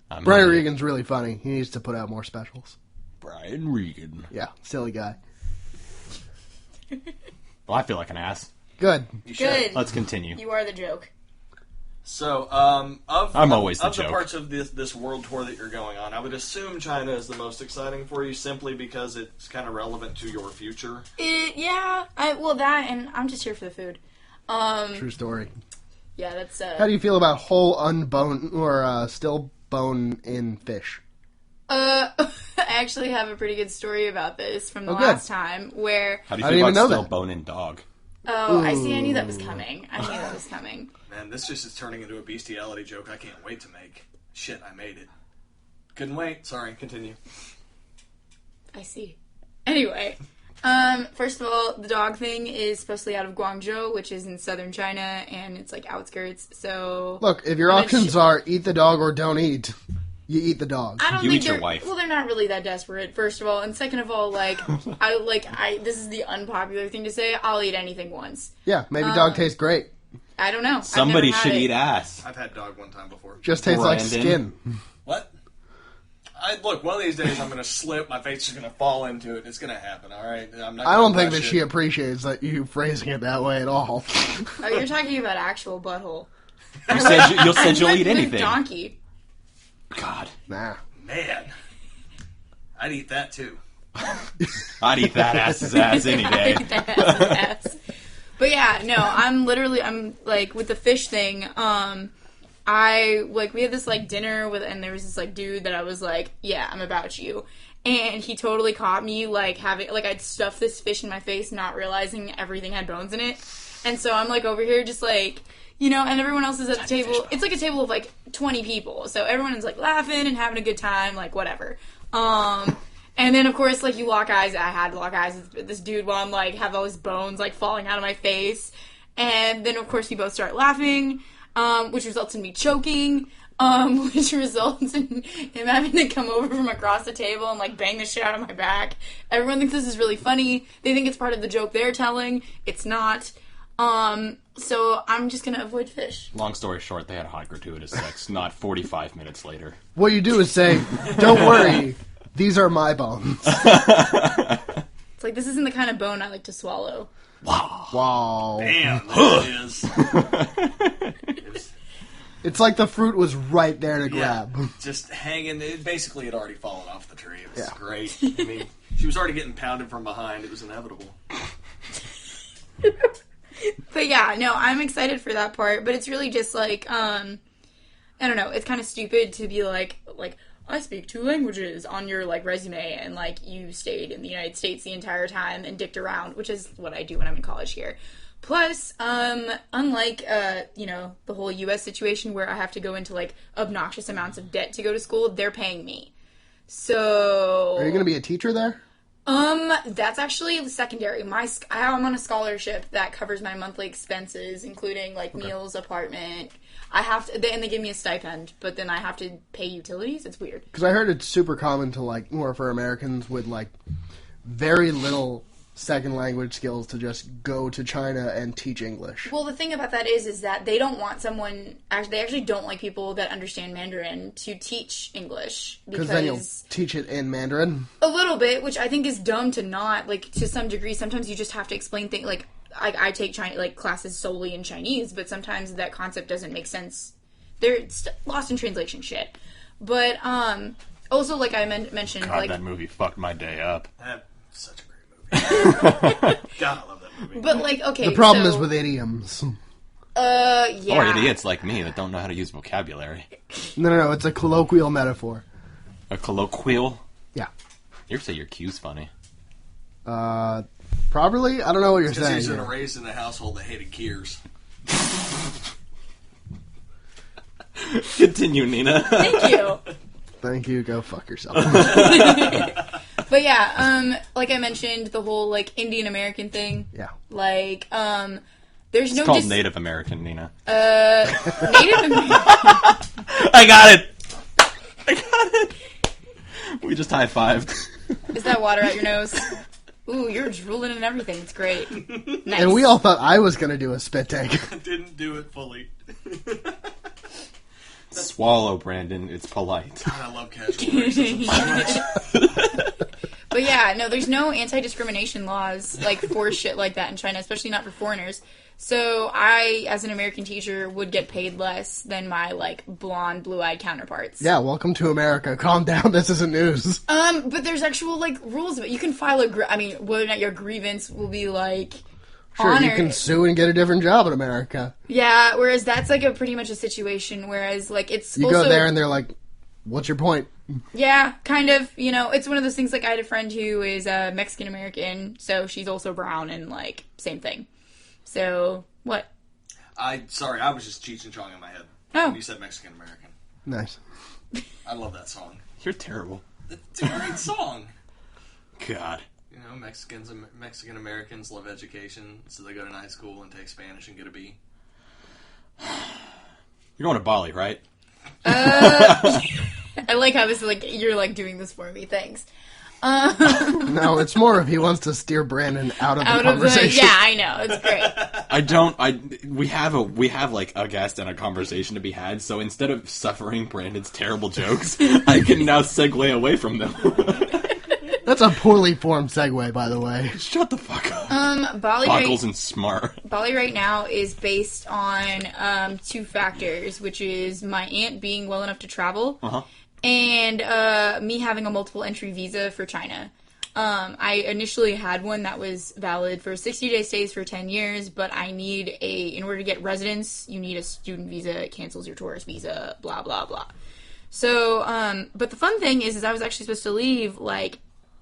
I'm Brian not- Regan's really funny. He needs to put out more specials. Brian Regan. Yeah, silly guy. Well, I feel like an ass. Good. You should. Good. Let's continue. You are the joke. So, I'm always the of joke. the parts of this world tour that you're going on, I would assume China is the most exciting for you, simply because it's kind of relevant to your future. Yeah, that, and I'm just here for the food. True story. Yeah, that's How do you feel about whole unbone or still bone in fish? I actually have a pretty good story about this from the Oh, good. last time where How do you I feel didn't even about know still that. bone-in dog? I knew that was coming. Man, this just is turning into a bestiality joke I can't wait to make. Shit, I made it. Couldn't wait. Sorry, continue. I see. Anyway, first of all, the dog thing is supposedly out of Guangzhou, which is in southern China, and it's like outskirts. So Look, if your I'm gonna options are eat the dog or don't eat, you eat the dog. I don't You think eat your they're wife. well. They're not really that desperate. First of all, and second of all, I this is the unpopular thing to say. I'll eat anything once. Yeah, maybe dog tastes great. I don't know. I've Somebody never had should it. eat ass. I've had dog one time before. Just tastes like Brandon. skin. What? Look, one of these days I'm going to slip, my face is going to fall into it, it's going to happen, alright? I'm not I gonna don't think that rush she it. appreciates that you phrasing it that way at all. Oh, you're talking about actual butthole. You said you'll I'm eat like anything. Donkey. God, Nah. Man, I'd eat that too. I'd eat that ass's ass any day. Ass. But yeah, no, I'm like with the fish thing. We had this like dinner with, and there was this like dude that I was like, yeah, I'm about you. And he totally caught me like having like I'd stuffed this fish in my face, not realizing everything had bones in it. And so I'm like over here just like, and everyone else is at the table. It's like a table of like 20 people. So everyone is like laughing and having a good time, like whatever. And then of course like you lock eyes. I had to lock eyes with this dude while I'm like have all his bones like falling out of my face. And then of course we both start laughing, which results in me choking. Which results in him having to come over from across the table and like bang the shit out of my back. Everyone thinks this is really funny. They think it's part of the joke they're telling. It's not. So I'm just gonna avoid fish. Long story short, they had hot gratuitous sex. Not 45 minutes later. What you do is say, don't worry, these are my bones. It's like this isn't the kind of bone I like to swallow. Wow. Damn, there it is. It's like the fruit was right there to Yeah, grab. just hanging. It basically had already fallen off the tree. It was Yeah. great. I mean, she was already getting pounded from behind. It was inevitable. But yeah, no, I'm excited for that part. But it's really just like, I don't know. It's kind of stupid to be like I speak 2 languages on your like resume, and like you stayed in the United States the entire time and dicked around, which is what I do when I'm in college here. Plus, unlike the whole U.S. situation where I have to go into like obnoxious amounts of debt to go to school, they're paying me. So Are you going to be a teacher there? That's actually secondary. I'm on a scholarship that covers my monthly expenses, including like meals, apartment. I have to, and they give me a stipend, but then I have to pay utilities. It's weird. Because I heard it's super common to, like, more for Americans with, like, very little second language skills to just go to China and teach English. Well, the thing about that is that they don't want someone. They actually don't like people that understand Mandarin to teach English Because then you'll teach it in Mandarin. A little bit, which I think is dumb to not, like, to some degree. Sometimes you just have to explain things, like, I take classes solely in Chinese, but sometimes that concept doesn't make sense. They're lost in translation shit. But, also, like I mentioned, God, like... that movie fucked my day up. That's such a great movie. God, I love that movie. But, like, okay, The problem is with idioms. yeah. Or idiots like me that don't know how to use vocabulary. No, it's a colloquial metaphor. A colloquial? Yeah. You ever say your cue's funny? Properly? I don't know what you're Because he saying. was raised in a household that hated Keers. Continue, Nina. Thank you. Thank you, go fuck yourself. But yeah, like I mentioned, the whole, like, Indian American thing. Yeah. Like, there's It's no... called Native American, Nina. Native American... I got it! I got it! We just high-fived. Is that water out your nose? Ooh, you're drooling and everything. It's great. Nice. And we all thought I was going to do a spit take. I didn't do it fully. Swallow, Brandon. It's polite. God, I love casual racism so much. But yeah, no, there's no anti-discrimination laws, like, for shit like that in China, especially not for foreigners. So I, as an American teacher, would get paid less than my, like, blonde, blue-eyed counterparts. Yeah, welcome to America. Calm down, this isn't news. But there's actual, like, rules of it. You can file whether or not your grievance will be, like, Sure, honored. you can sue and get a different job in America. Yeah, whereas that's, like, a pretty much a situation, whereas, like, it's You also... go there and they're like, what's your point? Yeah, kind of. You know, it's one of those things, like, I had a friend who is Mexican-American, so she's also brown, and, like, same thing. So, what? I was just Cheech and Chong in my head. Oh. When you said Mexican American. Nice. I love that song. You're terrible. It's a great song. God. You know, Mexican Americans love education, so they go to night school and take Spanish and get a B. You're going to Bali, right? I like how this is, like, you're, like, doing this for me. Thanks. No, it's more if he wants to steer Brandon out of the conversation. Yeah, I know. It's great. We have like a guest and a conversation to be had, so instead of suffering Brandon's terrible jokes, I can now segue away from them. That's a poorly formed segue, by the way. Shut the fuck up. Bali Buckles and smart. Bali right now is based on two factors, which is my aunt being well enough to travel, and me having a multiple entry visa for China. I initially had one that was valid for 60-day stays for 10 years, but in order to get residence, you need a student visa. It cancels your tourist visa, blah, blah, blah. So, but the fun thing is I was actually supposed to leave, like,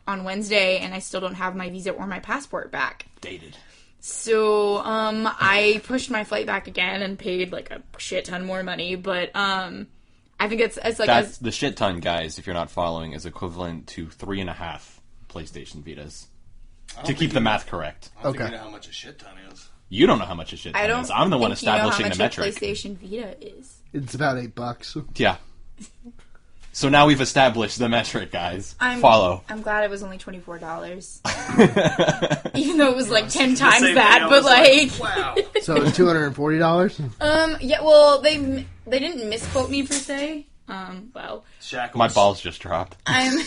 on Wednesday, and I still don't have my visa or my passport back. Dated. So, I pushed my flight back again and paid, like, a shit ton more money, but, I think it's like... That's the shit ton, guys, if you're not following, is equivalent to 3.5 PlayStation Vitas. To keep the math correct. I don't think Okay. you know how much a shit ton is. You don't know how much a shit I ton don't is. I'm the one think you know how establishing much the metric. a PlayStation Vita is. It's about $8. Yeah. So now we've established the metric, guys. Follow. I'm glad it was only $24. Even though it was like 10 The times same that, thing, I but was like... wow. So it's $240? Yeah, well, they didn't misquote me per se. Well, Shackles. My balls just dropped. I'm...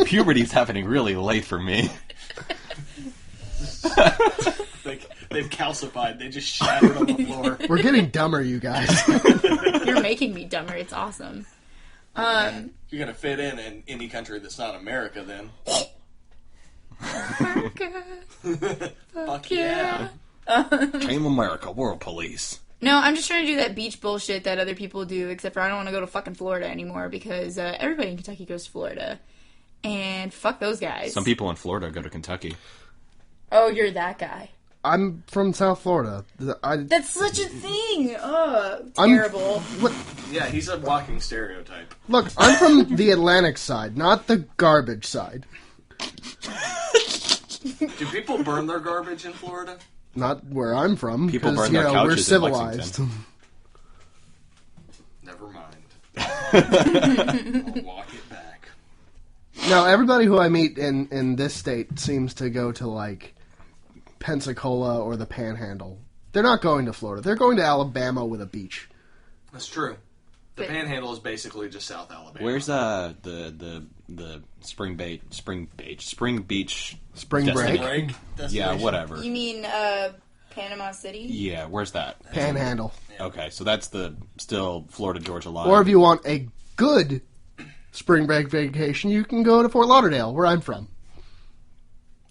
Puberty's happening really late for me. They've calcified. They just shattered on the floor. We're getting dumber, you guys. You're making me dumber. It's awesome. You're gonna fit in any country that's not America, then. Fuck yeah. Team America, World Police. No, I'm just trying to do that beach bullshit that other people do, except for I don't want to go to fucking Florida anymore because everybody in Kentucky goes to Florida. And fuck those guys. Some people in Florida go to Kentucky. Oh, you're that guy. I'm from South Florida. That's such a thing. Ugh, terrible. Yeah, he's a walking stereotype. Look, I'm from the Atlantic side, not the garbage side. Do people burn their garbage in Florida? Not where I'm from. People 'cause, burn their we're couches in civilized. Lexington. Never mind. I'll walk it back. No, everybody who I meet in this state seems to go to, like, Pensacola or the Panhandle. They're not going to Florida. They're going to Alabama with a beach. That's true. The Panhandle is basically just South Alabama. Where's the spring beach Spring destination? break. break? Yeah, whatever. You mean Panama City? Yeah, where's that? Panhandle. Okay, so that's the still Florida-Georgia line. Or if you want a good spring break vacation, you can go to Fort Lauderdale, where I'm from.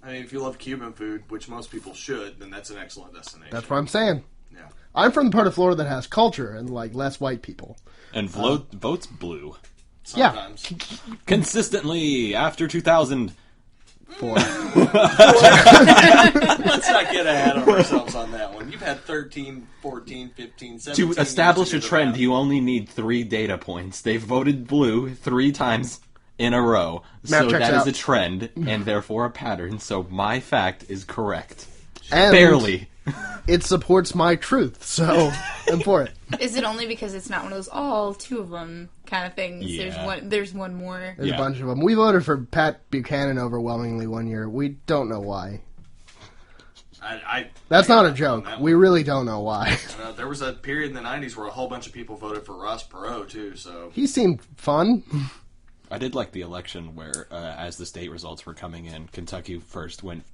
I mean, if you love Cuban food, which most people should, then that's an excellent destination. That's what I'm saying. Yeah. I'm from the part of Florida that has culture and, like, less white people. And votes blue. Sometimes. Consistently after 2000. For Let's not get ahead of ourselves on that one. You've had 13, 14, 15, 17 To establish a years to trend, do you only need 3 data points. They've voted blue 3 times in a row. Map So checks that is out. a trend, and therefore a pattern. So my fact is correct. and Barely. it supports my truth, so I'm for it. Is it only because it's not one of those all 2 of them kind of things? Yeah. There's one more. There's Yeah. a bunch of them. We voted for Pat Buchanan overwhelmingly one year. We don't know why. That's not a joke. We really don't know why. There was a period in the 90s where a whole bunch of people voted for Ross Perot, too, so... He seemed fun. I did like the election where, as the state results were coming in, Kentucky first went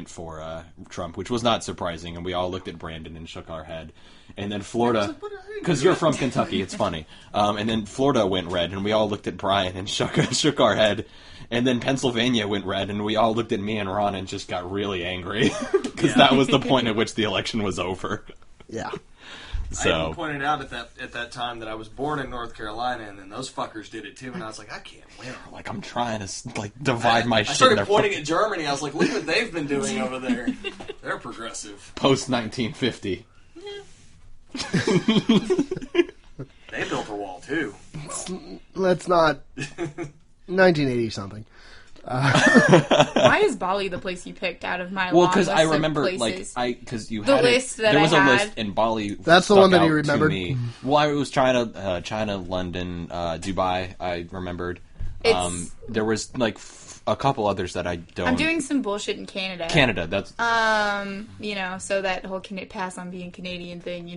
for Trump, which was not surprising, and we all looked at Brandon and shook our head. And then Florida, because you're from Kentucky, it's funny. And then Florida went red, and we all looked at Brian and shook our head. And then Pennsylvania went red, and we all looked at me and Ron and just got really angry because that was the point at which the election was over. Yeah. I even So pointed out at that time that I was born in North Carolina, and then those fuckers did it too, and I was like, I can't win. like I'm trying to divide my I shit. started in pointing at Germany. I was like, look what they've been doing over there. They're progressive. post 1950. They built a wall too. Let's not... 1980 something. Why is Bali the place you picked out of my Well, long because list I of remember, places? because you The had list that there I was a had. list in Bali. That's the stuck one that he out to remembered. me. Well, it was China, London, Dubai. I remembered. It's- There was like a couple others that I don't. I'm doing some bullshit in Canada. Canada. That's So that whole pass on being Canadian thing,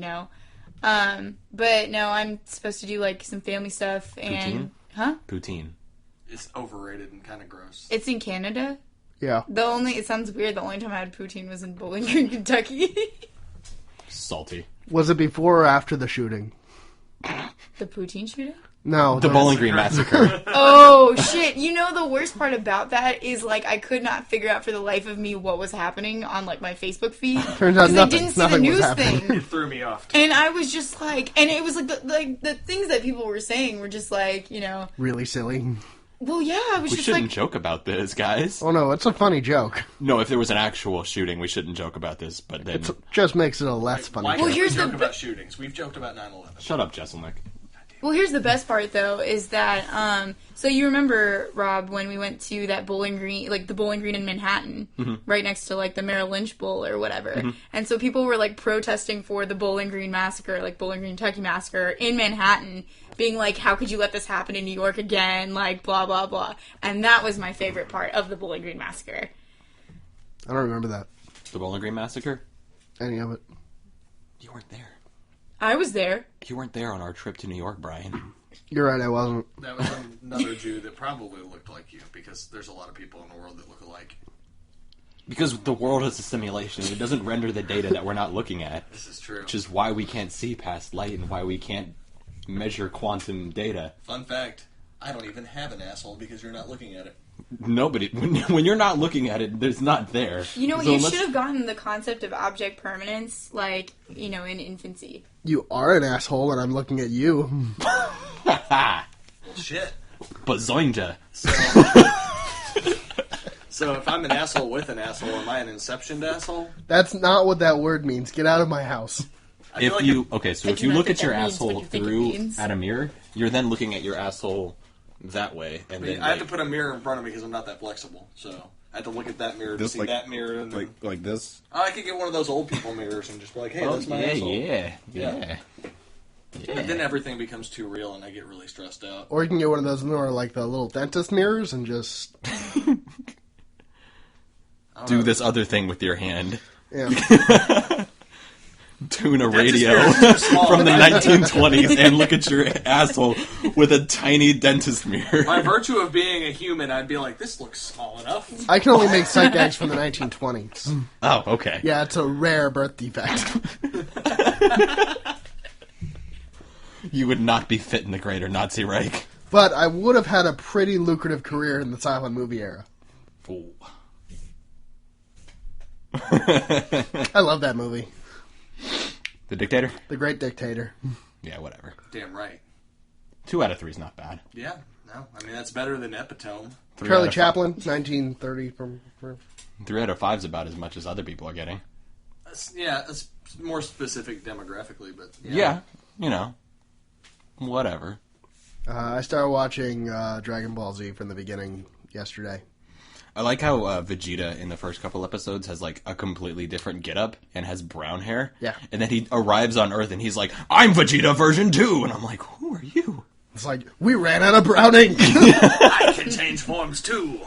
But no, I'm supposed to do like some family stuff and poutine. It's overrated and kind of gross. It's in Canada. Yeah. It sounds weird. The only time I had poutine was in Bowling Green, Kentucky. Salty. Was it before or after the shooting? The poutine shooting? No. The Bowling Green massacre. Oh shit! The worst part about that is I could not figure out for the life of me what was happening on my Facebook feed. Turns out 'Cause nothing. I didn't see the Nothing was news happening. thing. It threw me off. And I was just and it was the things that people were saying were just Really silly. well, yeah, I was We just shouldn't joke about this, guys. Oh no, it's a funny joke. No, if there was an actual shooting, we shouldn't joke about this. But then, It just makes it a less funny Why joke. can't we here's joke the- about shootings? We've joked about 9/11. shut up, Jesselnick. Well, here's the best part though is that so you remember, Rob, when we went to that Bowling Green, the Bowling Green in Manhattan, right next to the Merrill Lynch Bowl or whatever. And so people were protesting for the Bowling Green massacre, Bowling Green, Kentucky massacre in Manhattan, being how could you let this happen in New York again, blah blah blah. And that was my favorite part of the Bowling Green massacre. I don't remember that. The Bowling Green massacre. Any of it. You weren't there. I was there. You weren't there on our trip to New York, Brian. You're right, I wasn't. That was another Jew that probably looked like you, because there's a lot of people in the world that look alike. Because the world is a simulation. It doesn't render the data that we're not looking at. This is true. Which is why we can't see past light and why we can't measure quantum data. Fun fact, I don't even have an asshole because you're not looking at it. Nobody, when you're not looking at it, there's not there. You So should have gotten the concept of object permanence, in infancy. You are an asshole, and I'm looking at you. Well, shit. Bazoinja. So if I'm an asshole with an asshole, am I an inceptioned asshole? That's not what that word means. Get out of my house. I feel If like you okay, so I if do you not look think at your that means what asshole you think it through means. at a mirror, you're then looking at your asshole that way, and then I have to put a mirror in front of me because I'm not that flexible. So I had to look at that mirror to This, see like- that mirror. And then, like this. I could get one of those old people mirrors and just be like, hey, that's my asshole. yeah. But then everything becomes too real and I get really stressed out. Or you can get one of those more like the little dentist mirrors and just Do this other thing with your hand. yeah. Tune a Dentist radio mirrors are small. from the 1920s and look at your asshole with a tiny dentist mirror. By virtue of being a human, I'd be like, this looks small enough. I can only make sight gags from the 1920s. Oh, okay. Yeah, it's a rare birth defect. You would not be fit in the Greater Nazi Reich. But I would have had a pretty lucrative career in the silent movie era. Fool. I love that movie. The Dictator? The Great Dictator. Yeah, whatever. Damn right. 2 out of 3 is not bad. Yeah, no. I mean, that's better than Epitome. 3 Charlie out of Chaplin, 1930. 3 out of 5 is about as much as other people are getting. It's more specific demographically, but Yeah, you know. Whatever. I started watching Dragon Ball Z from the beginning yesterday. I like how Vegeta in the first couple episodes has like a completely different getup and has brown hair. Yeah. And then he arrives on Earth and he's like, I'm Vegeta version 2! And I'm like, who are you? It's like, we ran out of brown ink. I can change forms too.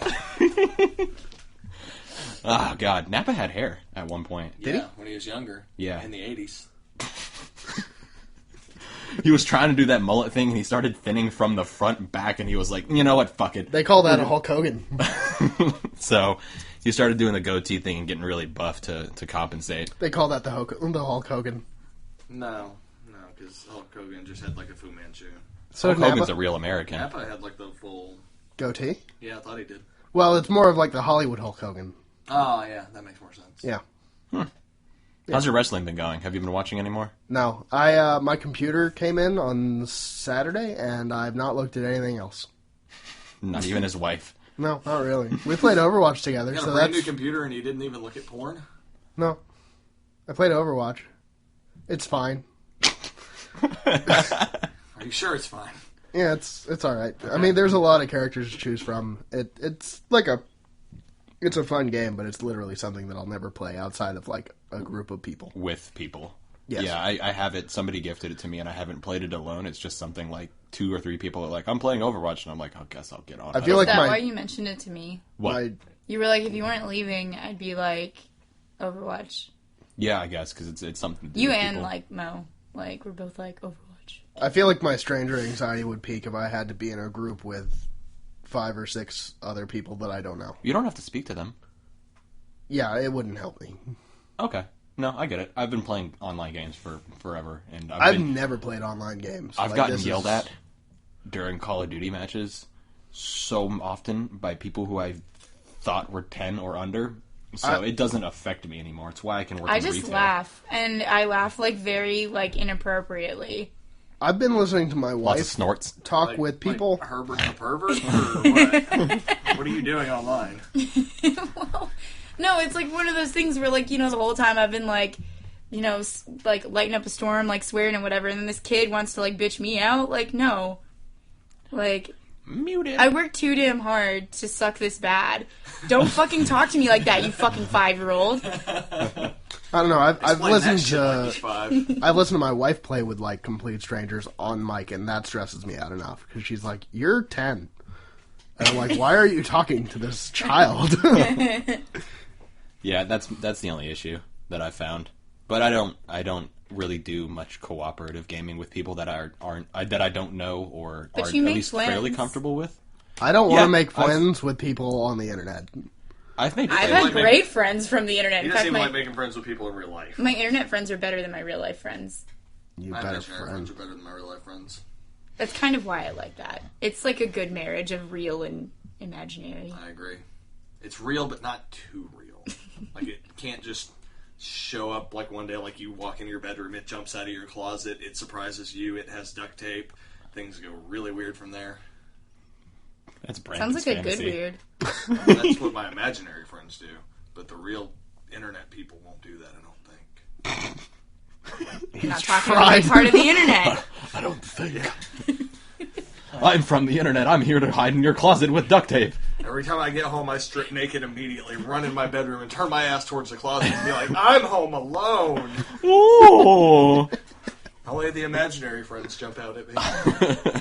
Oh, God. Nappa had hair at one point. Did he? When he was younger. Yeah. In the 80s. He was trying to do that mullet thing and he started thinning from the front and back and he was like, you know what, fuck it. They call that a Hulk Hogan. So he started doing the goatee thing and getting really buff to compensate. They call that the Hulk Hogan. No, because Hulk Hogan just had like a Fu Manchu. So Hulk Hogan's Nappa, a real American. Nappa had like the full... goatee? Yeah, I thought he did. Well, it's more of like the Hollywood Hulk Hogan. Oh, yeah, that makes more sense. Yeah. How's your wrestling been going? Have you been watching anymore? No, my computer came in on Saturday, and I've not looked at anything else. Not even his wife. No, not really. We played Overwatch together, You got so a brand that's new computer and you didn't even look at porn? no. I played Overwatch. It's fine. Are you sure it's fine? Yeah, it's all right. I mean, there's a lot of characters to choose from. It's a fun game, but it's literally something that I'll never play outside of like a group of people. With people. Yes. Yeah, I have it. Somebody gifted it to me, and I haven't played it alone. It's just something like 2 or 3 people are like, I'm playing Overwatch, and I'm like, I guess I'll get on. I feel like Is that my why you mentioned it to me? What? my You were like, if you weren't leaving, I'd be like, Overwatch. Yeah, I guess, because it's something to do You with and, people. like, Mo. Like, we're both like, Overwatch. I feel like my stranger anxiety would peak if I had to be in a group with 5 or 6 other people that I don't know. You don't have to speak to them. Yeah, it wouldn't help me. Okay. No, I get it. I've been playing online games for forever, and I've never played online games. I've Like, gotten this yelled is- at during Call of Duty matches so often by people who I thought were 10 or under. So it doesn't affect me anymore. It's why I can work I in just retail. laugh. And I laugh, like, very, like, inappropriately. I've been listening to my Lots of wife snorts. talk Like- with people. Like Herbert the pervert? Or what? What are you doing online? Well, no, it's like one of those things where, like, you know, the whole time I've been, like, you know, like, lighting up a storm, like, swearing and whatever, and then this kid wants to, like, bitch me out. Like, no. Like, Muted. I work too damn hard to suck this bad. Don't fucking talk to me like that, you fucking 5-year-old. I don't know. I've Explain listened that shit like he's to 5. I've listened to my wife play with like complete strangers on mic, and that stresses me out enough because she's like, "You're 10," and I'm like, "Why are you talking to this child?" Yeah, that's the only issue that I found. But I don't really do much cooperative gaming with people that that I don't know or But are you at make least fairly friends. comfortable with. I don't want Yeah, to make I've- friends with people on the internet. I've made I've friends. had like great friends from the internet. He In doesn't fact, even my, like making friends with people in real life. my internet friends are better than my real life friends. You My better imaginary friend. friends are better than my real life friends. That's kind of why I like that. It's like a good marriage of real and imaginary. I agree. It's real, but not too real. Like, it can't just show up like one day, like you walk into your bedroom, it jumps out of your closet, it surprises you, it has duct tape. Things go really weird from there. That's Brandon's Sounds like a good fantasy. weird. That's what my imaginary friends do. But the real internet people won't do that, I don't think. Not talking about part of the internet. I don't think. I'm from the internet. I'm here to hide in your closet with duct tape. Every time I get home, I strip naked immediately, run in my bedroom, and turn my ass towards the closet and be like, I'm home alone. Oh. Only the imaginary friends jump out at me.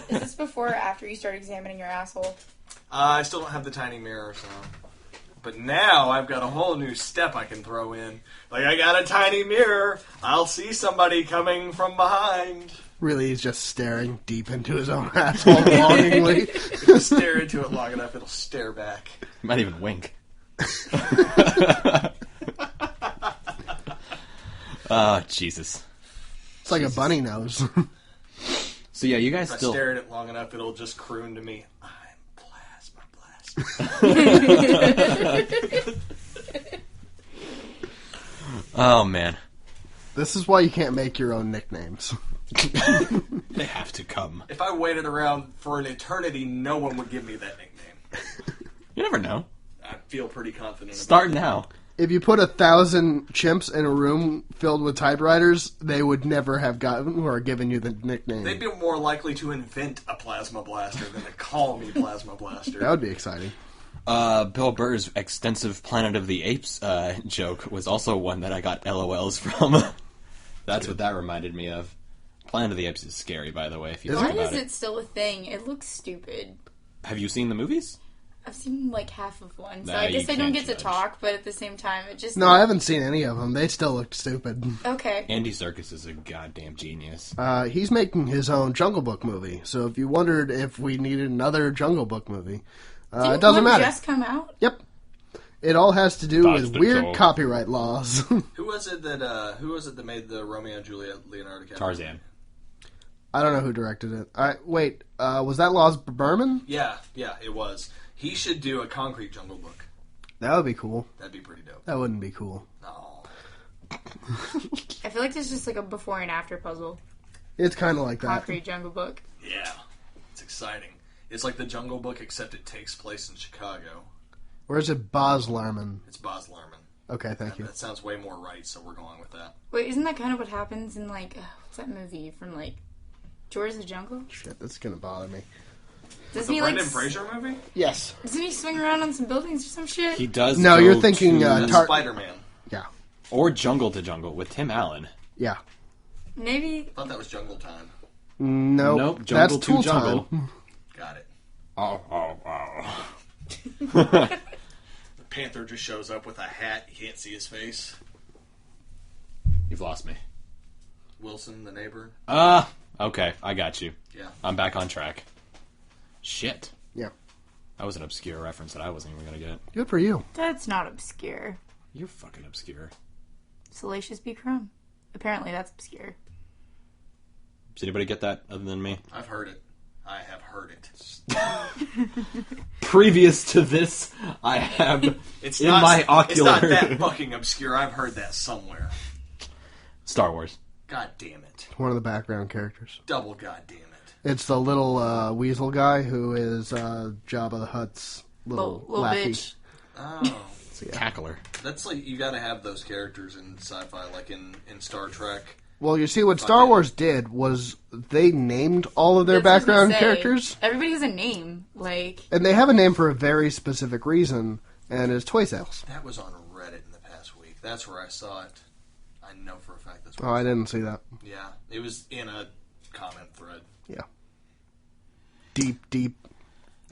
Is this before or after you start examining your asshole? I still don't have the tiny mirror, so... But now I've got a whole new step I can throw in. Like, I got a tiny mirror. I'll see somebody coming from behind. Really, he's just staring deep into his own asshole longingly. If you stare into it long enough, it'll stare back. Might even wink. Oh, Jesus. It's like a bunny nose. So yeah, you guys If I still... stare at it long enough, it'll just croon to me, I'm Plasma Blaster. Oh, man. This is why you can't make your own nicknames. They have to come. If I waited around for an eternity, no one would give me that nickname. You never know. I feel pretty confident about Start it. now. If you put 1,000 chimps in a room filled with typewriters, they would never have gotten or given you the nickname. They'd be more likely to invent a Plasma Blaster than to call me Plasma Blaster. That would be exciting. Bill Burr's extensive Planet of the Apes joke was also one that I got LOLs from. That's what that reminded me of. Planet of the Apes is scary, by the way, if you Why think about is it. it still a thing? It looks stupid. Have you seen the movies? I've seen like half of one, so Nah, I guess you I don't can't get to judge. talk, but at the same time, it just... No, I haven't seen any of them. They still look stupid. Okay. Andy Serkis is a goddamn genius. He's making his own Jungle Book movie, so if you wondered if we needed another Jungle Book movie, Didn't it doesn't one matter. just come out? Yep. It all has to do That's with the weird joke. copyright laws. Who was it that made the Romeo and Juliet Leonardo DiCaprio? Tarzan. I don't know who directed it. Wait, was that Lost Berman? Yeah, it was. He should do a concrete Jungle Book. That would be cool. That'd be pretty dope. That wouldn't be cool. No. I feel like there's just like a before and after puzzle. It's kind of like that. Concrete Jungle Book. Yeah. It's exciting. It's like the Jungle Book, except it takes place in Chicago. Or is it Baz Luhrmann? It's Baz Luhrmann. Okay, thank you. That sounds way more right, so we're going with that. Wait, isn't that kind of what happens in like, what's that movie from like, George of the Jungle? Shit, that's gonna bother me. Doesn't The he like, Brendan Fraser movie? Yes. doesn't he swing around on some buildings or some shit? He does. No, go you're thinking, to- That's Tar- Spider-Man. Yeah. or Jungle to Jungle with Tim Allen. Yeah. Maybe. I thought that was Jungle Time. Nope. Jungle That's to Tool Jungle. Time. Got it. Oh. The Panther just shows up with a hat. You can't see his face. You've lost me. Wilson, the neighbor. Okay, I got you. Yeah. I'm back on track. Shit. Yeah. That was an obscure reference that I wasn't even gonna get. Good for you. That's not obscure. You're fucking obscure. Salacious B. Crumb. Apparently that's obscure. Does anybody get that other than me? I've heard it. I have heard it. Previous to this, I have It's in not, my ocular It's not that fucking obscure. I've heard that somewhere. Star Wars. God damn it. One of the background characters. Double god damn it. It's the little weasel guy who is Jabba the Hutt's little Little lackey. bitch. Oh. Cackler. That's like, you gotta have those characters in sci-fi, like in Star Trek. Well, you see, what Star Wars did was they named all of their That's what I was background gonna say. characters, Everybody has a name. Like, and they have a name for a very specific reason, and it's toy sales. That was on Reddit in the past week. That's where I saw it. I know for a fact that's where Oh, I didn't see that. Yeah. It was in a comment thread. Yeah. Deep.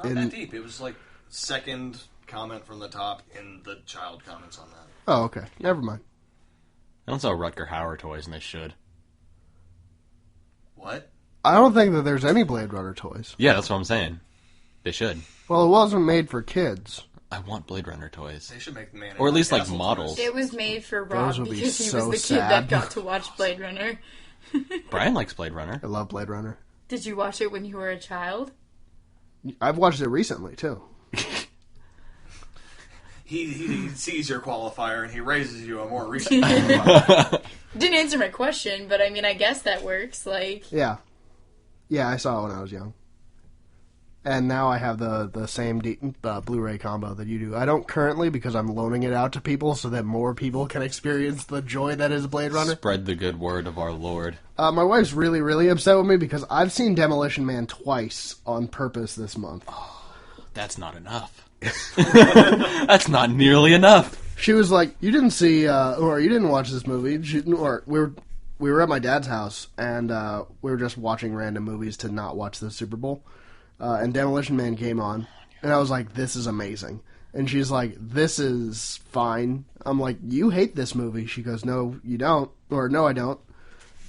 Not that deep. It was like second comment from the top in the child comments on that. Oh, okay. Never mind. They don't sell Rutger Hauer toys, and they should. What? I don't think that there's any Blade Runner toys. Yeah, that's what I'm saying. They should. Well, it wasn't made for kids. I want Blade Runner toys. They should make the man. Or at least, like, Castle models. toys. it was made for Rob Those would be because he so was the kid sad. that got to watch Blade Runner. Brian likes Blade Runner. I love Blade Runner. Did you watch it when you were a child? I've watched it recently, too. He sees your qualifier and he raises you a more recent qualifier. Didn't answer my question, but I mean, I guess that works. Like, Yeah. Yeah, I saw it when I was young. And now I have the same Blu-ray combo that you do. I don't currently because I'm loaning it out to people so that more people can experience the joy that is Blade Runner. Spread the good word of our Lord. My wife's really, really upset with me because I've seen Demolition Man twice on purpose this month. That's not enough. That's not nearly enough. She was like, "You didn't see, or you didn't watch this movie." Or we were at my dad's house, and we were just watching random movies to not watch the Super Bowl. And Demolition Man came on, and I was like, "This is amazing." And she's like, "This is fine." I'm like, "You hate this movie." She goes, "No, you don't," or "No, I don't.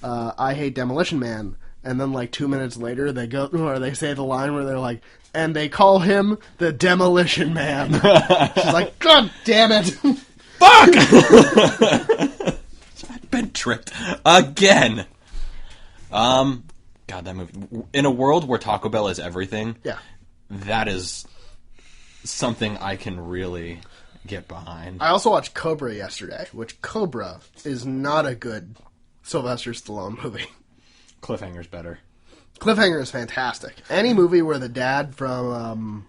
I hate Demolition Man." And then, like 2 minutes later, they go, or they say the line where they're like, "And they call him the Demolition Man." She's like, "God damn it!" Fuck! I've been tricked again. God, that movie. In a world where Taco Bell is everything, Yeah. that is something I can really get behind. I also watched Cobra yesterday, which Cobra is not a good Sylvester Stallone movie. Cliffhanger's better. Cliffhanger is fantastic. Any movie where the dad from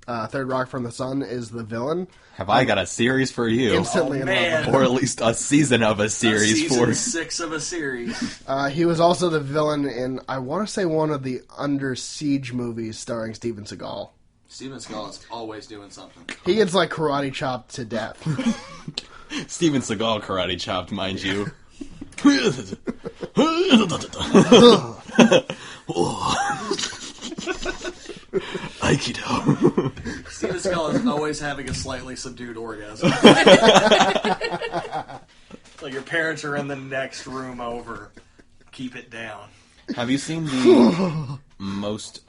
Third Rock from the Sun is the villain, Have I got a series for you? instantly in love with man. him. Or at least a season of a series Season for... 6 of a series. He was also the villain in, I want to say, one of the Under Siege movies starring Steven Seagal. Steven Seagal is always doing something. He gets like karate chopped to death. Steven Seagal karate chopped, mind you. Aikido. Steven Seagal is always having a slightly subdued orgasm. Like your parents are in the next room over. Keep it down. Have you seen the most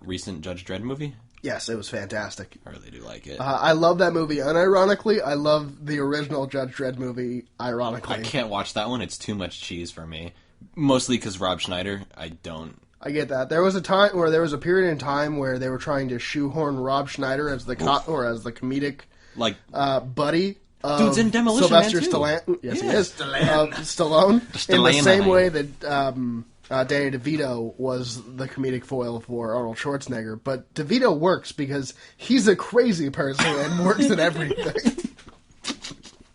recent Judge Dredd movie? Yes, it was fantastic. I really do like it. I love that movie unironically. I love the original Judge Dredd movie ironically. I can't watch that one. It's too much cheese for me. Mostly because Rob Schneider. I don't. I get that. There was a time, or there was a period in time where they were trying to shoehorn Rob Schneider as the as the comedic Like, buddy of Dude's in Demolition Sylvester Man, too. Stallone. Yes, he Yeah. is. Stallone. In the Stallone. same way that Danny DeVito was the comedic foil for Arnold Schwarzenegger, but DeVito works because he's a crazy person and works at everything.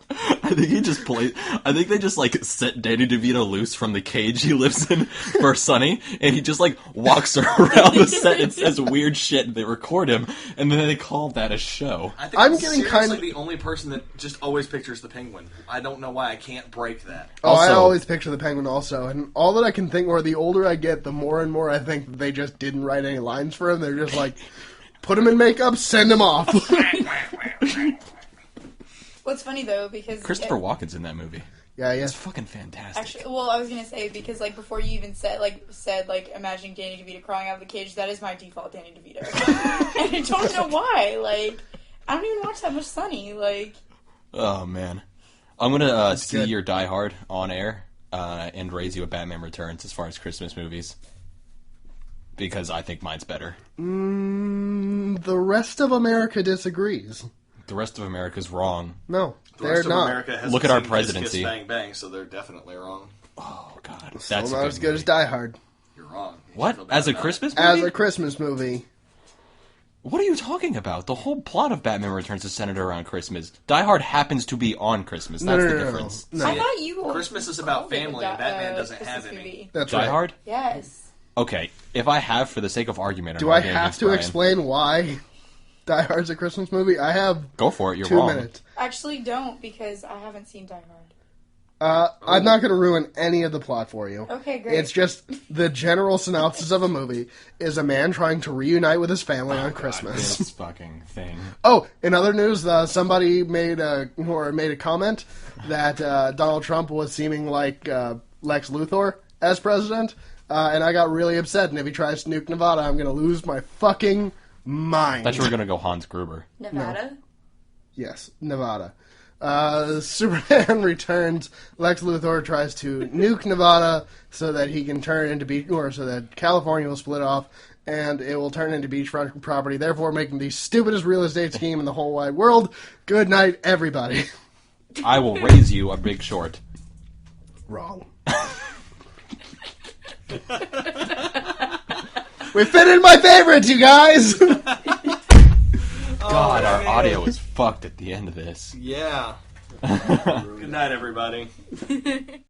I think he just plays. I think they just like set Danny DeVito loose from the cage he lives in for Sonny, and he just like walks around the set and says weird shit. And they record him, and then they call that a show. I think I'm I'm getting seriously kind of- the only person that just always pictures the penguin. I don't know why I can't break that. Oh, I Also- always picture the Penguin also, and all that I can think, or the older I get, the more and more I think that they just didn't write any lines for him. They're just like, put him in makeup, send him off. What's funny though, because Christopher Walken's in that movie. Yeah, It's yes. fucking fantastic. Actually, well, I was gonna say because like before you even said imagining Danny DeVito crawling out of the cage, that is my default Danny DeVito, and I don't know why. Like, I don't even watch that much Sunny. Like, Oh man, I'm gonna see good. your Die Hard on air and raise you a Batman Returns as far as Christmas movies because I think mine's better. The rest of America disagrees. The rest of America's wrong. No, The they're rest of not. America has Look at our seen presidency. Kiss, Kiss, Bang Bang, so they're definitely wrong. Oh god, Still that's not a as good as movie. Die Hard. You're wrong. You should What? feel bad As a about Christmas it. movie? As a Christmas movie. What are you talking about? The whole plot of Batman Returns is centered around Christmas. Die Hard happens to be on Christmas. That's the difference. No. I thought you. Christmas is about called it a family, and Batman doesn't Christmas have any. movie. That's Die right. Hard? Yes. Okay, if I have, for the sake of argument, Do I have to explain why Die Hard's a Christmas movie? I have Go for it. You're 2 wrong. minutes. Actually, don't because I haven't seen Die Hard. I'm not going to ruin any of the plot for you. Okay, great. It's just the general synopsis of a movie is a man trying to reunite with his family on Christmas. This fucking thing. Oh, in other news, somebody made a comment that Donald Trump was seeming like Lex Luthor as president, and I got really upset. And if he tries to nuke Nevada, I'm going to lose my fucking mind. I thought you were gonna go Hans Gruber. Nevada. Yes, Nevada. Superman returns. Lex Luthor tries to nuke Nevada so that he can turn into beach, or so that California will split off, and it will turn into beachfront property, therefore making the stupidest real estate scheme in the whole wide world. Good night, everybody. I will raise you a Big Short. Wrong. We fit in my favorites, you guys. God, our audio is fucked at the end of this. Yeah. Good night, everybody.